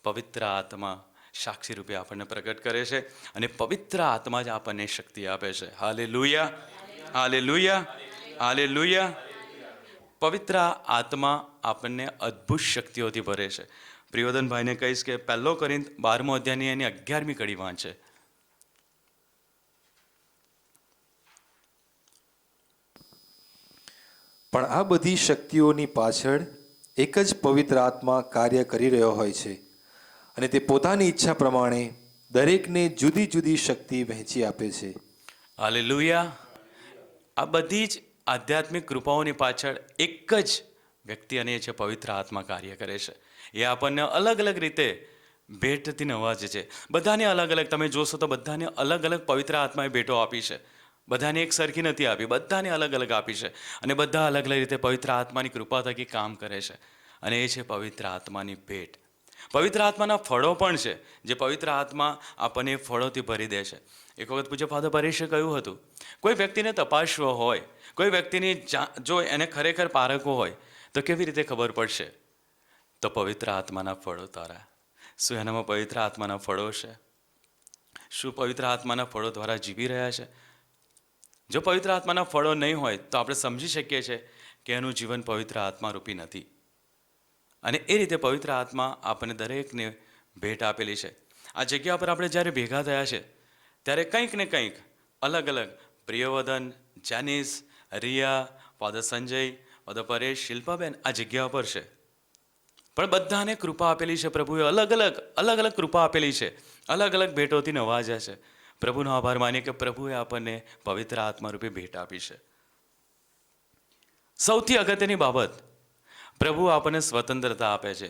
પવિત્ર આત્મા સાક્ષી રૂપે આપણને પ્રગટ કરે છે અને પવિત્ર આત્મા જ આપણને શક્તિ આપે છે. Hallelujah, hallelujah, hallelujah. પવિત્ર આત્મા આપણને અદ્ભુત શક્તિઓથી ભરે છે. પ્રિયોદનભાઈને કહીશ કે 1 કોરિન્થ 12મો અધ્યાયની એની 11મી કડી વાંચે. પણ આ બધી શક્તિઓની પાછળ એક જ પવિત્ર આત્મા કાર્ય કરી રહ્યો હોય છે, અને તે પોતાની ઈચ્છા પ્રમાણે દરેકને જુદી જુદી શક્તિ વહેંચી આપે છે. હાલેલુયા. આ બધી જ આધ્યાત્મિક કૃપાઓની પાછળ એક જ વ્યક્તિ, અને એ છે પવિત્ર આત્મા કાર્ય કરે છે. એ આપણને અલગ અલગ રીતે ભેટથી નવાજે છે. બધાને અલગ અલગ, તમે જોશો તો બધાને અલગ અલગ પવિત્ર આત્માએ ભેટો આપી છે. બધાને એક સરખી નથી આપી, બધાને અલગ અલગ આપી છે. અને બધા અલગ અલગ રીતે પવિત્ર આત્માની કૃપા થકી કામ કરે છે. અને એ છે પવિત્ર આત્માની ભેટ. પવિત્ર આત્માના ફળો પણ છે, જે પવિત્ર આત્મા આપણને ફળોથી ભરી દે છે. એક વખત પૂજ્ય ફાધર પરેશે કહ્યું હતું, કોઈ વ્યક્તિને તપાસવો હોય, કોઈ વ્યક્તિની જો એને ખરેખર પારખવો હોય તો કેવી રીતે ખબર પડશે? તો પવિત્ર આત્માના ફળો દ્વારા. શું એનામાં પવિત્ર આત્માના ફળો છે? શું પવિત્ર આત્માના ફળો દ્વારા જીવી રહ્યા છે? જો પવિત્ર આત્માના ફળો નહીં હોય તો આપણે સમજી શકીએ છીએ કે એનું જીવન પવિત્ર આત્મા રૂપી નથી. અને એ રીતે પવિત્ર આત્મા આપણને દરેકને ભેટ આપેલી છે. આ જગ્યા પર આપણે જ્યારે ભેગા થયા છે ત્યારે કંઈક ને કંઈક અલગ અલગ, પ્રિયવદન, જેનિસ, રિયા, ફાધર સંજય, ફાધર પરેશ, શિલ્પાબેન આ જગ્યા પર છે. પણ બધાને કૃપા આપેલી છે. પ્રભુએ અલગ અલગ કૃપા આપેલી છે, અલગ અલગ ભેટોથી નવાજ્યા છે. પ્રભુનો આભાર માનીએ કે પ્રભુએ આપણને પવિત્ર આત્મા રૂપે ભેટ આપી છે. સૌથી અગત્યની બાબત, પ્રભુ આપણને સ્વતંત્રતા આપે છે.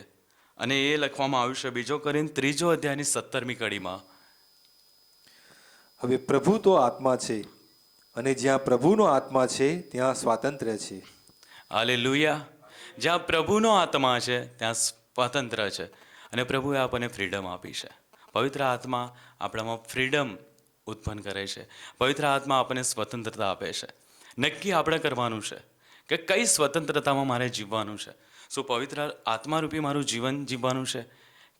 અને એ લખવામાં આવ્યું છે 2 કોરિન્થ 3 અધ્યાયની 17મી કડીમાં. હવે પ્રભુ તો આત્મા છે, અને જ્યાં પ્રભુનો આત્મા છે ત્યાં સ્વાતંત્ર્ય છે. હાલેલુયા. જ્યાં પ્રભુનો આત્મા છે ત્યાં સ્વતંત્ર છે. અને પ્રભુએ આપણને ફ્રીડમ આપી છે. પવિત્ર આત્મા આપણામાં ફ્રીડમ ઉત્પન્ન કરે છે. પવિત્ર આત્મા આપણને સ્વતંત્રતા આપે છે. નક્કી આપણે કરવાનું છે કે કઈ સ્વતંત્રતામાં મારે જીવવાનું છે. શું પવિત્ર આત્મારૂપી મારું જીવન જીવવાનું છે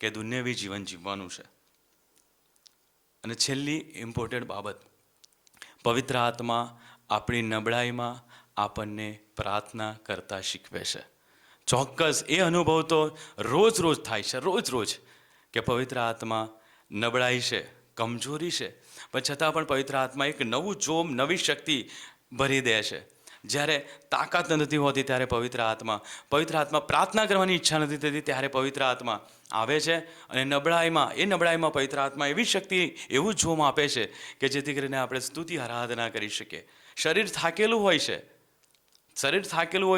કે દુન્યવી જીવન જીવવાનું છે? અને છેલ્લી ઇમ્પોર્ટન્ટ બાબત, પવિત્ર આત્મા આપણી નબળાઈમાં આપણને પ્રાર્થના કરતા શીખવે છે. ચોક્કસ એ અનુભવ તો રોજ રોજ થાય છે, રોજ રોજ, કે પવિત્ર આત્મા નબળાઈ છે, કમજોરી છે, પણ છતાં પણ પવિત્ર આત્મા એક નવું જોમ, નવી શક્તિ ભરી દે છે. જ્યારે તાકાત નથી હોતી ત્યારે પવિત્ર આત્મા પ્રાર્થના કરવાની ઈચ્છા નથી થતી ત્યારે પવિત્ર આત્મા આવે છે અને નબળાઈમાં પવિત્ર આત્મા એવી શક્તિ, એવું જોમ આપે છે કે જેથી કરીને આપણે સ્તુતિ આરાધના કરી શકીએ. શરીર થાકેલું હોય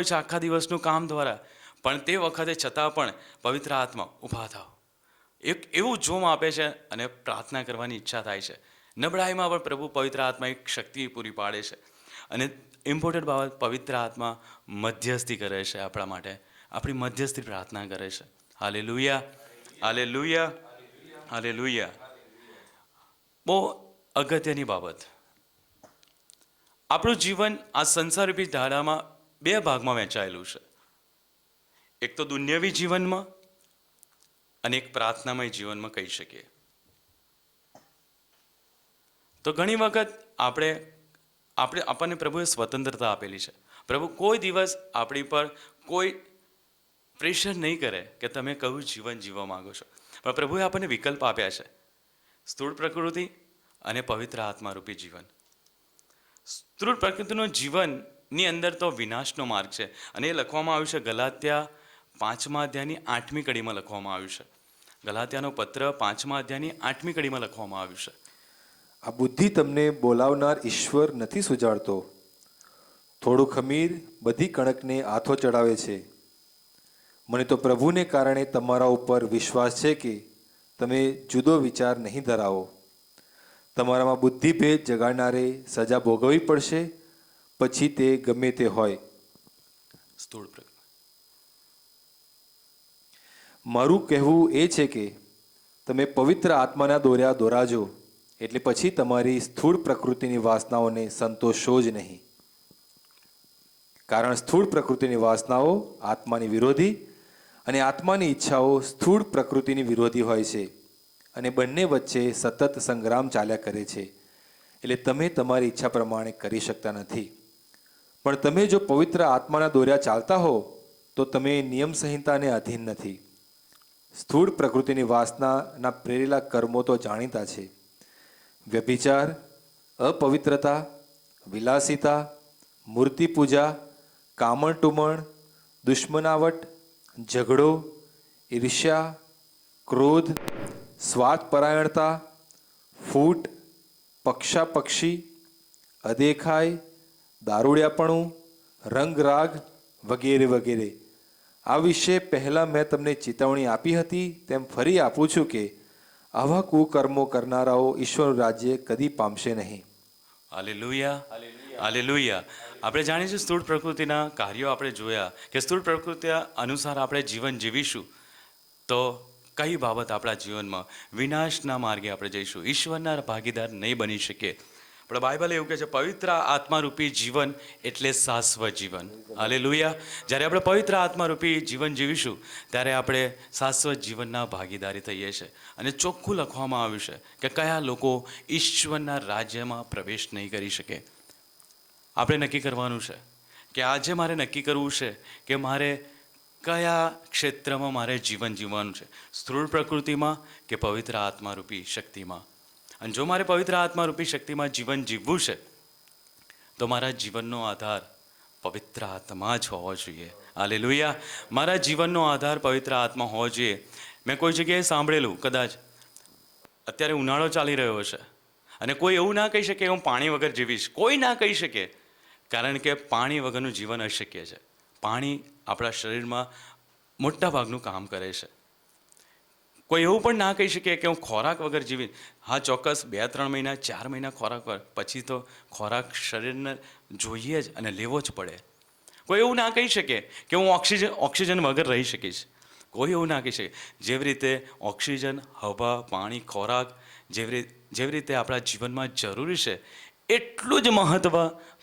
છે આખા દિવસનું કામ દ્વારા, પણ તે વખતે છતાં પણ પવિત્ર આત્મા ઊભા થાવ, એક એવું જોમ આપે છે અને પ્રાર્થના કરવાની ઈચ્છા થાય છે. નબળાઈમાં પણ પ્રભુ પવિત્ર આત્મા એક શક્તિ પૂરી પાડે છે. અને ઇમ્પોર્ટન્ટ બાબત, પવિત્ર આત્મા મધ્યસ્થી કરે છે આપણા માટે, આપણી મધ્યસ્થી પ્રાર્થના કરે છે. Hallelujah, hallelujah, hallelujah. બહુ અગત્યની બાબત, આપણું જીવન આ સંસારરૂપી ધારામાં 2 ભાગમાં વહેંચાયેલું છે. એક તો દુન્યવી જીવનમાં અને એક પ્રાર્થનામય જીવનમાં કહી શકીએ. તો ઘણી વખત આપણને પ્રભુએ સ્વતંત્રતા આપેલી છે. પ્રભુ કોઈ દિવસ આપણી પર કોઈ પ્રેશર નહીં કરે કે તમે કયું જીવન જીવવા માંગો છો, પણ પ્રભુએ આપણને વિકલ્પ આપ્યા છે, સ્થૂળ પ્રકૃતિ અને પવિત્ર આત્મારૂપી જીવન. સ્થૂળ પ્રકૃતિનું જીવનની અંદર તો વિનાશનો માર્ગ છે અને એ લખવામાં આવ્યું છે ગલાત્યા 5મા અધ્યાયની 8મી કડીમાં લખવામાં આવ્યું છે. ગલાત્યાનો પત્ર 5મા અધ્યાયની 8મી કડીમાં લખવામાં આવ્યું છે. આ બુદ્ધિ તમને બોલાવનાર ઈશ્વર નથી સુજાડતો. થોડું ખમીર બધી કણકને આથો ચડાવે છે. મને તો પ્રભુને કારણે તમારા ઉપર વિશ્વાસ છે કે તમે જુદો વિચાર નહીં ધરાવો. તમારામાં બુદ્ધિભેદ જગાડનારે સજા ભોગવવી પડશે, પછી તે ગમે તે હોય. સ્થૂળ પ્રકૃતિ. મારું કહેવું એ છે કે તમે પવિત્ર આત્માના દોર્યા દોરાજો, એટલે પછી તમારી સ્થૂળ પ્રકૃતિની વાસનાઓને સંતોષો જ નહીં. કારણ સ્થૂળ પ્રકૃતિની વાસનાઓ આત્માની વિરોધી અને આત્માની ઈચ્છાઓ સ્થૂળ પ્રકૃતિની વિરોધી હોય છે અને બંને વચ્ચે સતત સંગ્રામ ચાલ્યા કરે છે. એટલે તમે તમારી ઈચ્છા પ્રમાણે કરી શકતા નથી. પણ તમે જો પવિત્ર આત્માના દોર્યા ચાલતા હો તો તમે નિયમ સંહિતાને અધીન નથી. સ્થૂળ પ્રકૃતિની વાસનાના પ્રેરેલા કર્મો તો જાણીતા છે: વ્યભિચાર, અપવિત્રતા, વિલાસિતા, મૂર્તિ પૂજા, કામણ ટુમણ, દુશ્મનાવટ, ઝઘડો, ઈર્ષ્યા, ક્રોધ, સ્વાર્થપરાયણતા, ફૂટ, પક્ષાપક્ષી, અદેખાઈ, દારૂડિયાપણું, રંગરાગ વગેરે વગેરે. આ વિશે પહેલાં મેં તમને ચેતવણી આપી હતી તેમ ફરી આપું છું કે આવા કુકર્મો કરનારાઓ ઈશ્વરનું રાજ્ય કદી પામશે નહીં. Hallelujah, hallelujah. આપણે જાણીએ છીએ સ્થૂળ પ્રકૃતિના કાર્યો આપણે જોયા કે સ્થૂળ પ્રકૃતિ અનુસાર આપણે જીવન જીવીશું તો કઈ બાબત આપણા જીવનમાં વિનાશના માર્ગે આપણે જઈશું, ઈશ્વરના ભાગીદાર નહીં બની શકીએ. પણ બાઇબલ એવું કહે છે પવિત્ર આત્મારૂપી જીવન એટલે શાશ્વત જીવન. હાલેલુયા. જ્યારે આપણે પવિત્ર આત્મારૂપી જીવન જીવીશું ત્યારે આપણે શાશ્વત જીવનના ભાગીદારી થઈએ છીએ. અને ચોખ્ખું લખવામાં આવ્યું છે કે કયા લોકો ઈશ્વરના રાજ્યમાં પ્રવેશ નહીં કરી શકે. આપણે નક્કી કરવાનું છે કે આજે મારે નક્કી કરવું છે કે મારે કયા ક્ષેત્રમાં મારે જીવન જીવવાનું છે, સ્થૂળ પ્રકૃતિમાં કે પવિત્ર આત્મારૂપી શક્તિમાં. અને જો મારે પવિત્ર આત્મારૂપી શક્તિમાં જીવન જીવવું છે તો મારા જીવનનો આધાર પવિત્ર આત્મા જ હોવો જોઈએ. હાલેલુયા. મારા જીવનનો આધાર પવિત્ર આત્મા હોવો જોઈએ. મેં કોઈ જગ્યાએ સાંભળેલું, કદાચ અત્યારે ઉનાળો ચાલી રહ્યો છે અને કોઈ એવું ના કહી શકે હું પાણી વગર જીવીશ, કોઈ ના કહી શકે, કારણ કે પાણી વગરનું જીવન અશક્ય છે. પાણી આપણા શરીરમાં મોટા ભાગનું કામ કરે છે. કોઈ એવું પણ ના કહી શકે કે હું ખોરાક વગર જીવી. હા, ચોક્કસ 2-3 મહિના 4 મહિના ખોરાક વગર, પછી તો ખોરાક શરીરને જોઈએ જ અને લેવો જ પડે. કોઈ એવું ના કહી શકે કે હું ઓક્સિજન વગર રહી શકીશ. કોઈ એવું ના કહી શકે. જેવી રીતે ઓક્સિજન, હવા, પાણી, ખોરાક જેવી રીતે આપણા જીવનમાં જરૂરી છે, એટલું જ મહત્ત્વ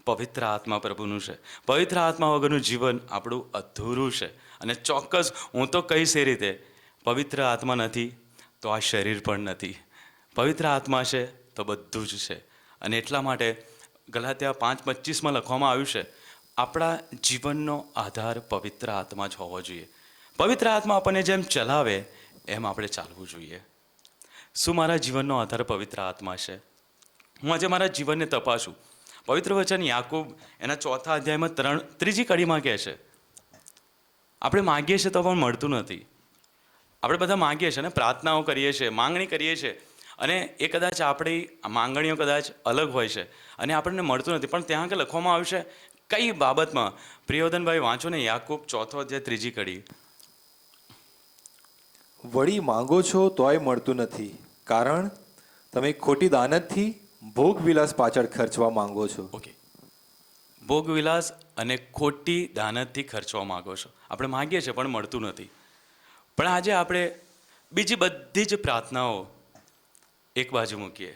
પવિત્ર આત્મા પ્રભુનું છે. પવિત્ર આત્મા વગરનું જીવન આપણું અધૂરું છે. અને ચોક્કસ હું તો કહીશ એ રીતે, પવિત્ર આત્મા નથી તો આ શરીર પણ નથી. પવિત્ર આત્મા છે તો બધું જ છે. અને એટલા માટે ગલાત્યા 5:25 લખવામાં આવ્યું છે, આપણા જીવનનો આધાર પવિત્ર આત્મા જ હોવો જોઈએ. પવિત્ર આત્મા આપણને જેમ ચલાવે એમ આપણે ચાલવું જોઈએ. શું મારા જીવનનો આધાર પવિત્ર આત્મા છે? હું આજે મારા જીવનને તપાસું. પવિત્ર વચન યાકૂબ એના 4 અધ્યાયમાં 3જી કડીમાં કહે છે, આપણે માગીએ છીએ તો પણ મળતું નથી. આપણે બધા માગીએ છીએ ને, પ્રાર્થનાઓ કરીએ છીએ, માંગણી કરીએ છીએ, અને એ કદાચ આપણી માંગણીઓ કદાચ અલગ હોય છે અને આપણને મળતું નથી. પણ ત્યાં આગળ લખવામાં આવ્યું છે કઈ બાબતમાં? પ્રિયોદનભાઈ વાંચો ને, યાકૂબ 4 અધ્યાય 3જી કડી. વળી માંગો છો તોય મળતું નથી, કારણ તમે ખોટી દાનતથી ભોગવિલાસ પાછળ ખર્ચવા માંગો છો. ઓકે, ભોગવિલાસ અને ખોટી દાનતથી ખર્ચવા માંગો છો. આપણે માગીએ છીએ પણ મળતું નથી. પણ આજે આપણે બીજી બધી જ પ્રાર્થનાઓ એક બાજુ મૂકીએ.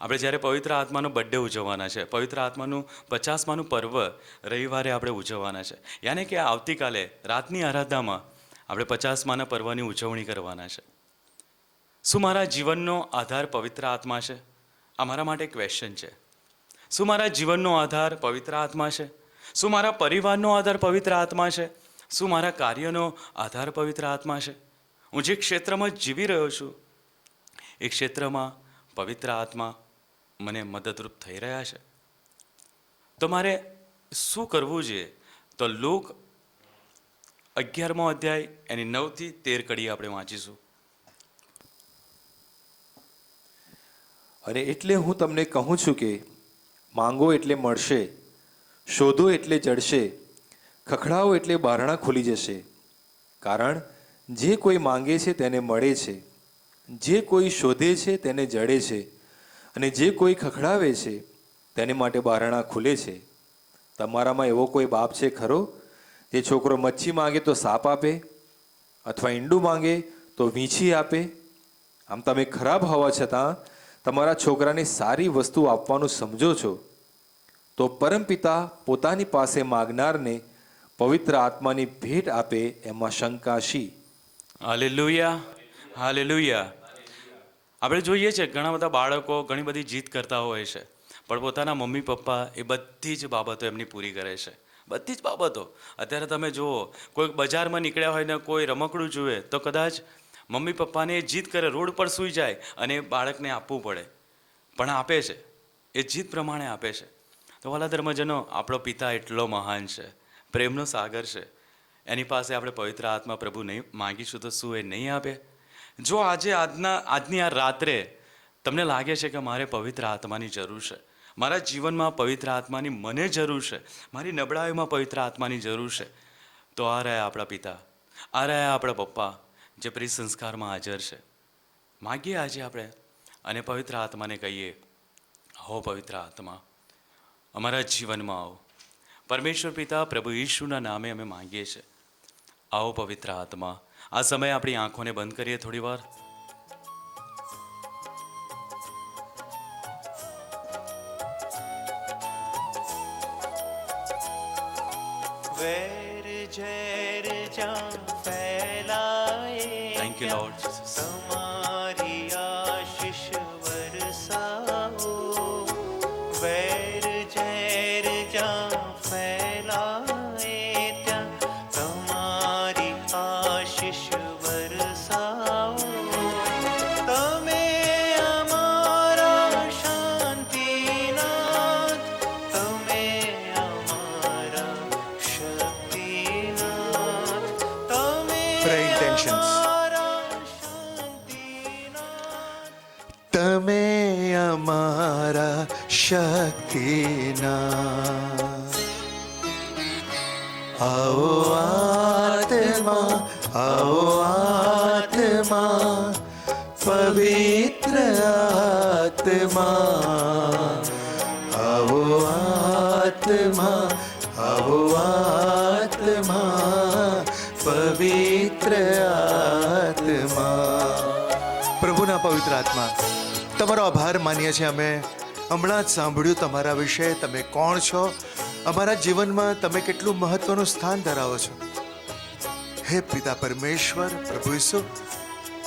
આપણે જ્યારે પવિત્ર આત્માનો બર્થડે ઉજવવાના છે, પવિત્ર આત્માનું 50માનું પર્વ રવિવારે આપણે ઉજવવાના છે, યાની કે આવતીકાલે રાતની આરાધનામાં આપણે 50માના પર્વની ઉજવણી કરવાના છે. શું મારા જીવનનો આધાર પવિત્ર આત્મા છે? આ મારા માટે ક્વેશ્ચન છે. શું મારા જીવનનો આધાર પવિત્ર આત્મા છે? શું મારા પરિવારનો આધાર પવિત્ર આત્મા છે? શું મારા કાર્યનો આધાર પવિત્ર આત્મા છે? હું જે ક્ષેત્રમાં જીવી રહ્યો છું એ ક્ષેત્રમાં પવિત્ર આત્મા મને મદદરૂપ થઈ રહ્યા છે? તો મારે શું કરવું જોઈએ? તો લૂક 11મો અધ્યાય એની 9 થી 13 કડી આપણે વાંચીશું. અને એટલે હું તમને કહું છું કે માંગો એટલે મળશે, શોધો એટલે જડશે, ખખડાવો એટલે બારણાં ખુલી જશે. કારણ જે કોઈ માંગે છે તેને મળે છે, જે કોઈ શોધે છે તેને જડે છે, અને જે કોઈ ખખડાવે છે તેને માટે બારણાં ખુલે છે. તમારામાં એવો કોઈ બાપ છે ખરો જે છોકરો મચ્છી માંગે તો સાપ આપે, અથવા ઈંડું માંગે તો વીંછી આપે? આમ તમે ખરાબ હોવા છતાં તમારા છોકરાને સારી વસ્તુ આપવાનું સમજો છો, તો પરમપિતા પોતાની પાસે માગનારને પવિત્ર આત્માની ભેટ આપે એમાં શંકા શી? Hallelujah, hallelujah. આપણે જોઈએ છે ઘણા બધા બાળકો ઘણી બધી જીદ કરતા હોય છે, પણ પોતાના મમ્મી પપ્પા એ બધી જ બાબતો એમની પૂરી કરે છે. બધી જ બાબતો. અત્યારે તમે જુઓ, કોઈ બજારમાં નીકળ્યા હોય ને કોઈ રમકડું જુએ તો કદાચ મમ્મી પપ્પાને એ જીદ કરે, રોડ પર સૂઈ જાય અને એ બાળકને આપવું પડે, પણ આપે છે, એ જીદ પ્રમાણે આપે છે. તો વાલા ધર્મજનો, આપણો પિતા એટલો મહાન છે, પ્રેમનો સાગર છે. એની પાસે આપણે પવિત્ર આત્મા પ્રભુ નહીં માગીશું તો શું એ નહીં આપે? જો આજની આ રાત્રે તમને લાગે છે કે મારે પવિત્ર આત્માની જરૂર છે, મારા જીવનમાં પવિત્ર આત્માની મને જરૂર છે, મારી નબળાઈમાં પવિત્ર આત્માની જરૂર છે, તો આ રહ્યા આપણા પિતા, આ રહ્યા આપણા પપ્પા જે પ્રિય સંસ્કારમાં હાજર છે. માગીએ આજે આપણે અને પવિત્ર આત્માને કહીએ, હો પવિત્ર આત્મા અમારા જીવનમાં આવો. પરમેશ્વર પિતા પ્રભુ ઈશુના નામે અમે માંગીએ છીએ, આવો પવિત્ર આત્મા. આ સમયે આપણી આંખોને બંધ કરીએ થોડી વાર. Thank you, Lord Jesus. તમારી આશીષ વરસાવો, વેર ઝેર જ્યાં ફેલાય ત્યાં તમારી આશીષ વરસાવો. તમે અમારા શાંતિનાથ, તમે અમારા શક્તિનાથ, તમે Prayer intentions. તમે અમારા શક્તિના. આવો આત્મા, આવો આત્મા, પવિત્ર આત્મા. આવો આત્મા, આવો આત્મા, પવિત્ર પવિત્ર આત્મા. પ્રભુના પવિત્ર આત્મા, તમારો આભાર માનીએ છીએ અમે. હમણાં જ સાંભળ્યું તમારા વિશે, તમે કોણ છો, અમારા જીવનમાં તમે કેટલું મહત્વનું સ્થાન ધરાવો છો. હે પિતા પરમેશ્વર, પ્રભુ ઈસુ,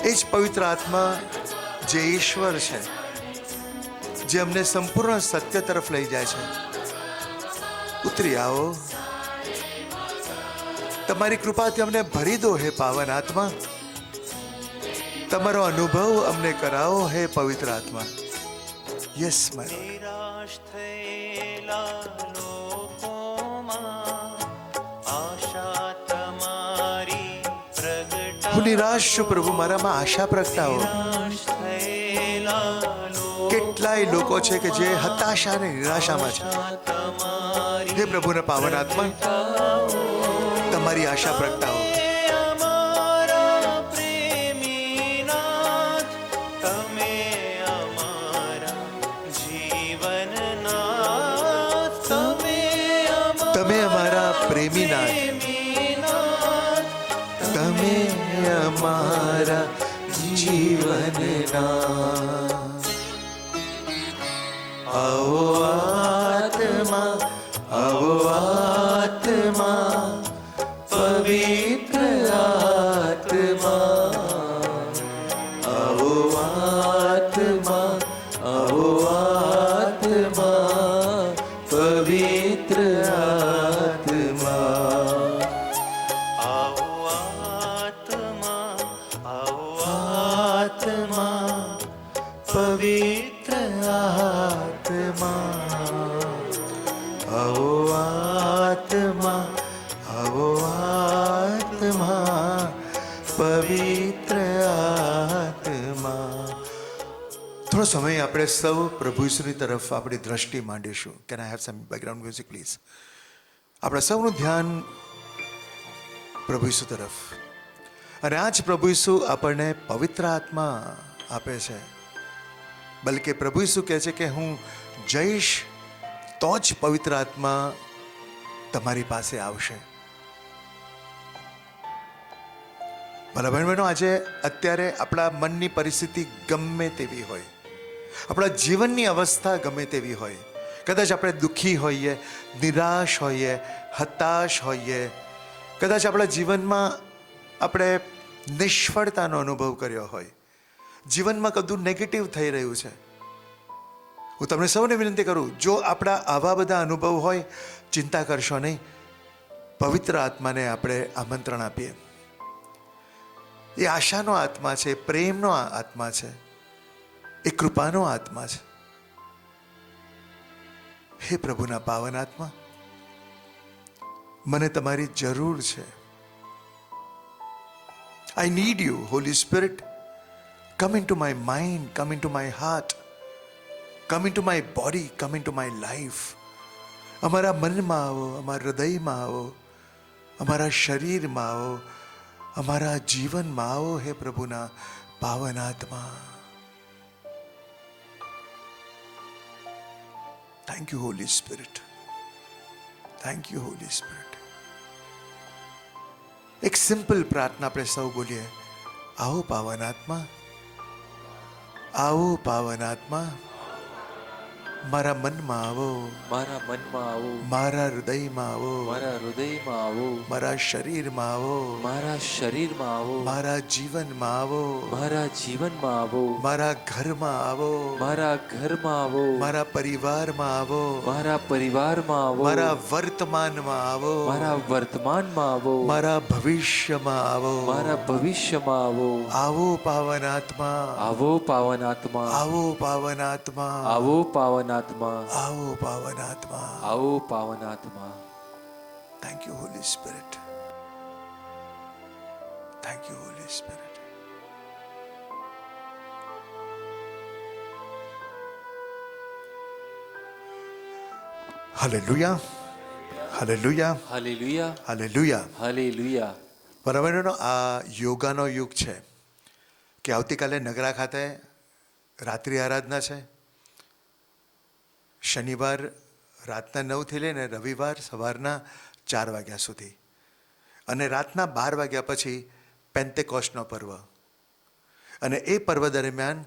એ જ પવિત્ર આત્મા જે ઈશ્વર છે, જે અમને સંપૂર્ણ સત્ય તરફ લઈ જાય છે, ઉતરી આવો. તમારી કૃપાથી અમને ભરી દો હે પાવન આત્મા. તમારો અનુભવ અમને કરાવો હે પવિત્ર આત્મા. Yes my lord. નિરાશ થયેલા લોકોમાં આશા તમારી પ્રગટા. હું નિરાશ છું પ્રભુ, મારામાં આશા પ્રગટાવો. નિરાશ થયેલા કેટલાય લોકો છે કે જે હતાશા અને નિરાશામાં છે. તમારી હે પ્રભુના પાવન આત્મા, તમારી આશા પ્રગટાવો. અમારા પ્રેમીનાથ, તમે અમારા જીવનનાથ, તમે અમારા પ્રેમીનાથ, તમે અમારા જીવનના. આવો આત્મા, આવો આત્મા, પવિત્ર આત્મા. આવો આત્મા, આવો આત્મા, પવિત્ર આત્મા. આવો આત્મા, આવો આત્મા, પવિત્ર આત્મા. આવો આત્મા, આવો આત્મા, પવિત્ર આત્મા. થોડો સમય આપણે સૌ પ્રભુ ઈસુની તરફ આપણી દ્રષ્ટિ માંડીશું. Can I have some background music please? આપણા સૌનું ધ્યાન પ્રભુ ઈસુ તરફ. અને આ જ પ્રભુ ઈસુ આપણને પવિત્ર આત્મા આપે છે. બલકે પ્રભુ ઈસુ કહે છે કે હું જઈશ તો જ પવિત્ર આત્મા તમારી પાસે આવશે. ભલા ભાઈ બહેનો, આજે અત્યારે આપણા મનની પરિસ્થિતિ ગમે તેવી હોય, આપણા જીવનની અવસ્થા ગમે તેવી હોય, કદાચ આપણે દુઃખી હોઈએ, નિરાશ હોઈએ, હતાશ હોઈએ, કદાચ આપણા જીવનમાં આપણે નિષ્ફળતાનો અનુભવ કર્યો હોય, જીવનમાં કદું નેગેટિવ થઈ રહ્યું છે. હું તમને સૌને વિનંતી કરું, જો આપણા આવા બધા અનુભવ હોય, ચિંતા કરશો નહીં. પવિત્ર આત્માને આપણે આમંત્રણ આપીએ. એ આશાનો આત્મા છે, પ્રેમનો આત્મા છે, એ કૃપાનો આત્મા છે. હે પ્રભુના પાવન આત્મા, મને તમારી જરૂર છે. I need you. Holy spirit, come into my mind, come into my heart, come into my body, come into my life. અમારા મનમાં આવો, અમારા હૃદયમાં આવો, અમારા શરીરમાં આવો, અમારા જીવનમાં આવો. હે પ્રભુના પાવન આત્મા. Thank you Holy Spirit. Thank you Holy spirit. એક સિમ્પલ પ્રાર્થના આપણે સૌ બોલીએ. આવો પાવન આત્મા, આવો પાવન આત્મા, મારા મનમાં આવો, મારા મનમાં આવો, મારા હૃદયમાં આવો, મારા હૃદયમાં આવો, મારા શરીરમાં આવો, મારા શરીરમાં આવો, મારા જીવનમાં આવો, મારા જીવનમાં આવો, મારા ઘરમાં આવો, મારા ઘરમાં આવો, મારા પરિવારમાં આવો, મારા પરિવારમાં આવો, મારા વર્તમાનમાં આવો, મારા વર્તમાનમાં આવો, મારા ભવિષ્યમાં આવો. મારા ભવિષ્યમાં આવો. આવો પાવન આત્મા, આવો પાવન આત્મા, આવો પાવન આત્મા, આવો પાવન આત્મા, આવો પાવન આત્મા. આવો પાવન આત્મા. Thank you Holy Spirit. Thank you Holy Spirit. Hallelujah, hallelujah, hallelujah, hallelujah. Hallelujah. બરાબરનો આ યોગાનો યુગ છે કે આવતીકાલે નગરા ખાતે રાત્રિ આરાધના છે. શનિવાર રાતના 9થી લઈને રવિવાર સવારના 4 વાગ્યા સુધી, અને રાતના 12 વાગ્યા પછી પેન્ટેકોસ્ટનો પર્વ, અને એ પર્વ દરમિયાન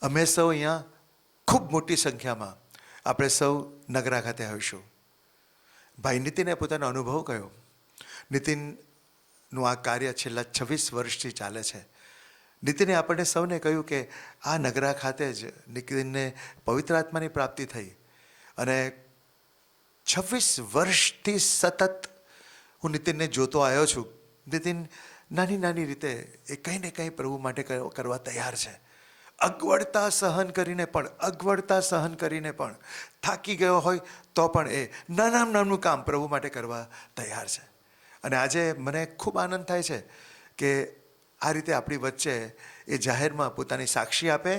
અમે સૌ અહીંયા ખૂબ મોટી સંખ્યામાં આપણે સૌ નગરા ખાતે આવીશું. ભાઈ નીતિને પોતાનો અનુભવ કહ્યો. નીતિનનું આ કાર્ય છેલ્લા 26 વર્ષથી ચાલે છે. નીતિને આપણને સૌને કહ્યું કે આ નગરા ખાતે જ નીતિનને પવિત્ર આત્માની પ્રાપ્તિ થઈ, અને 26 વર્ષથી સતત હું નીતિનને જોતો આવ્યો છું. નીતિન નાની નાની રીતે એ કંઈ ને કંઈ પ્રભુ માટે કરવા તૈયાર છે. અગવડતા સહન કરીને પણ થાકી ગયો હોય તો પણ એ નાનું કામ પ્રભુ માટે કરવા તૈયાર છે. અને આજે મને ખૂબ આનંદ થાય છે કે આ રીતે આપણી વચ્ચે એ જાહેરમાં પોતાની સાક્ષી આપે,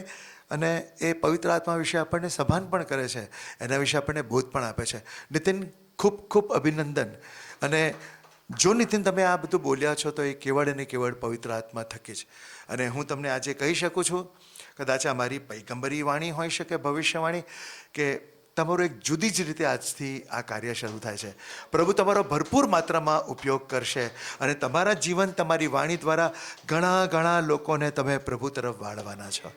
અને એ પવિત્ર આત્મા વિશે આપણને સભાન પણ કરે છે, એના વિશે આપણને બોધ પણ આપે છે. નીતિન, ખૂબ ખૂબ અભિનંદન. અને જો નીતિન તમે આ બધું બોલ્યા છો તો એ કેવળ અને કેવળ પવિત્ર આત્મા થકી જ. અને હું તમને આજે કહી શકું છું, કદાચ આ મારી પૈગંબરી વાણી હોઈ શકે, ભવિષ્યવાણી, કે તમારું એક જુદી જ રીતે આજથી આ કાર્ય શરૂ થાય છે. પ્રભુ તમારો ભરપૂર માત્રામાં ઉપયોગ કરશે, અને તમારા જીવન, તમારી વાણી દ્વારા ઘણા લોકોને તમે પ્રભુ તરફ વાળવાના છો.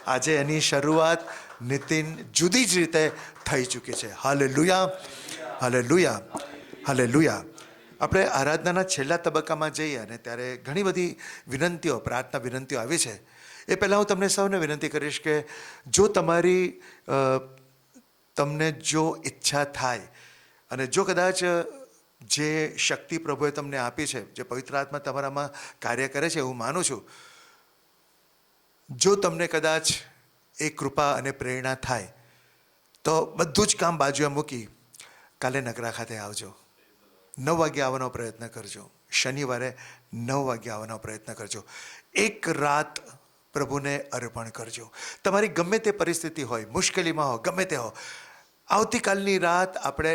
આજે એની શરૂઆત નીતિન જુદી જ રીતે થઈ ચૂકી છે. Hallelujah, hallelujah, hallelujah. આપણે આરાધનાના છેલ્લા તબક્કામાં જઈએ, અને ત્યારે ઘણી બધી વિનંતીઓ, પ્રાર્થના વિનંતીઓ આવી છે. એ પહેલાં હું તમને સૌને વિનંતી કરીશ કે જો તમને જો ઈચ્છા થાય, અને જો કદાચ જે શક્તિ પ્રભુએ તમને આપી છે, જે પવિત્ર આત્મા તમારામાં કાર્ય કરે છે, હું માનું છું, જો તમને કદાચ એ કૃપા અને પ્રેરણા થાય તો બધું જ કામ બાજુએ મૂકી કાલે નગરા ખાતે આવજો. 9 વાગે આવવાનો પ્રયત્ન કરજો. શનિવારે 9 વાગે આવવાનો પ્રયત્ન કરજો. એક રાત પ્રભુને અર્પણ કરજો. તમારી ગમે તે પરિસ્થિતિ હોય, મુશ્કેલીમાં હો, ગમે તે હો, આવતીકાલની રાત આપણે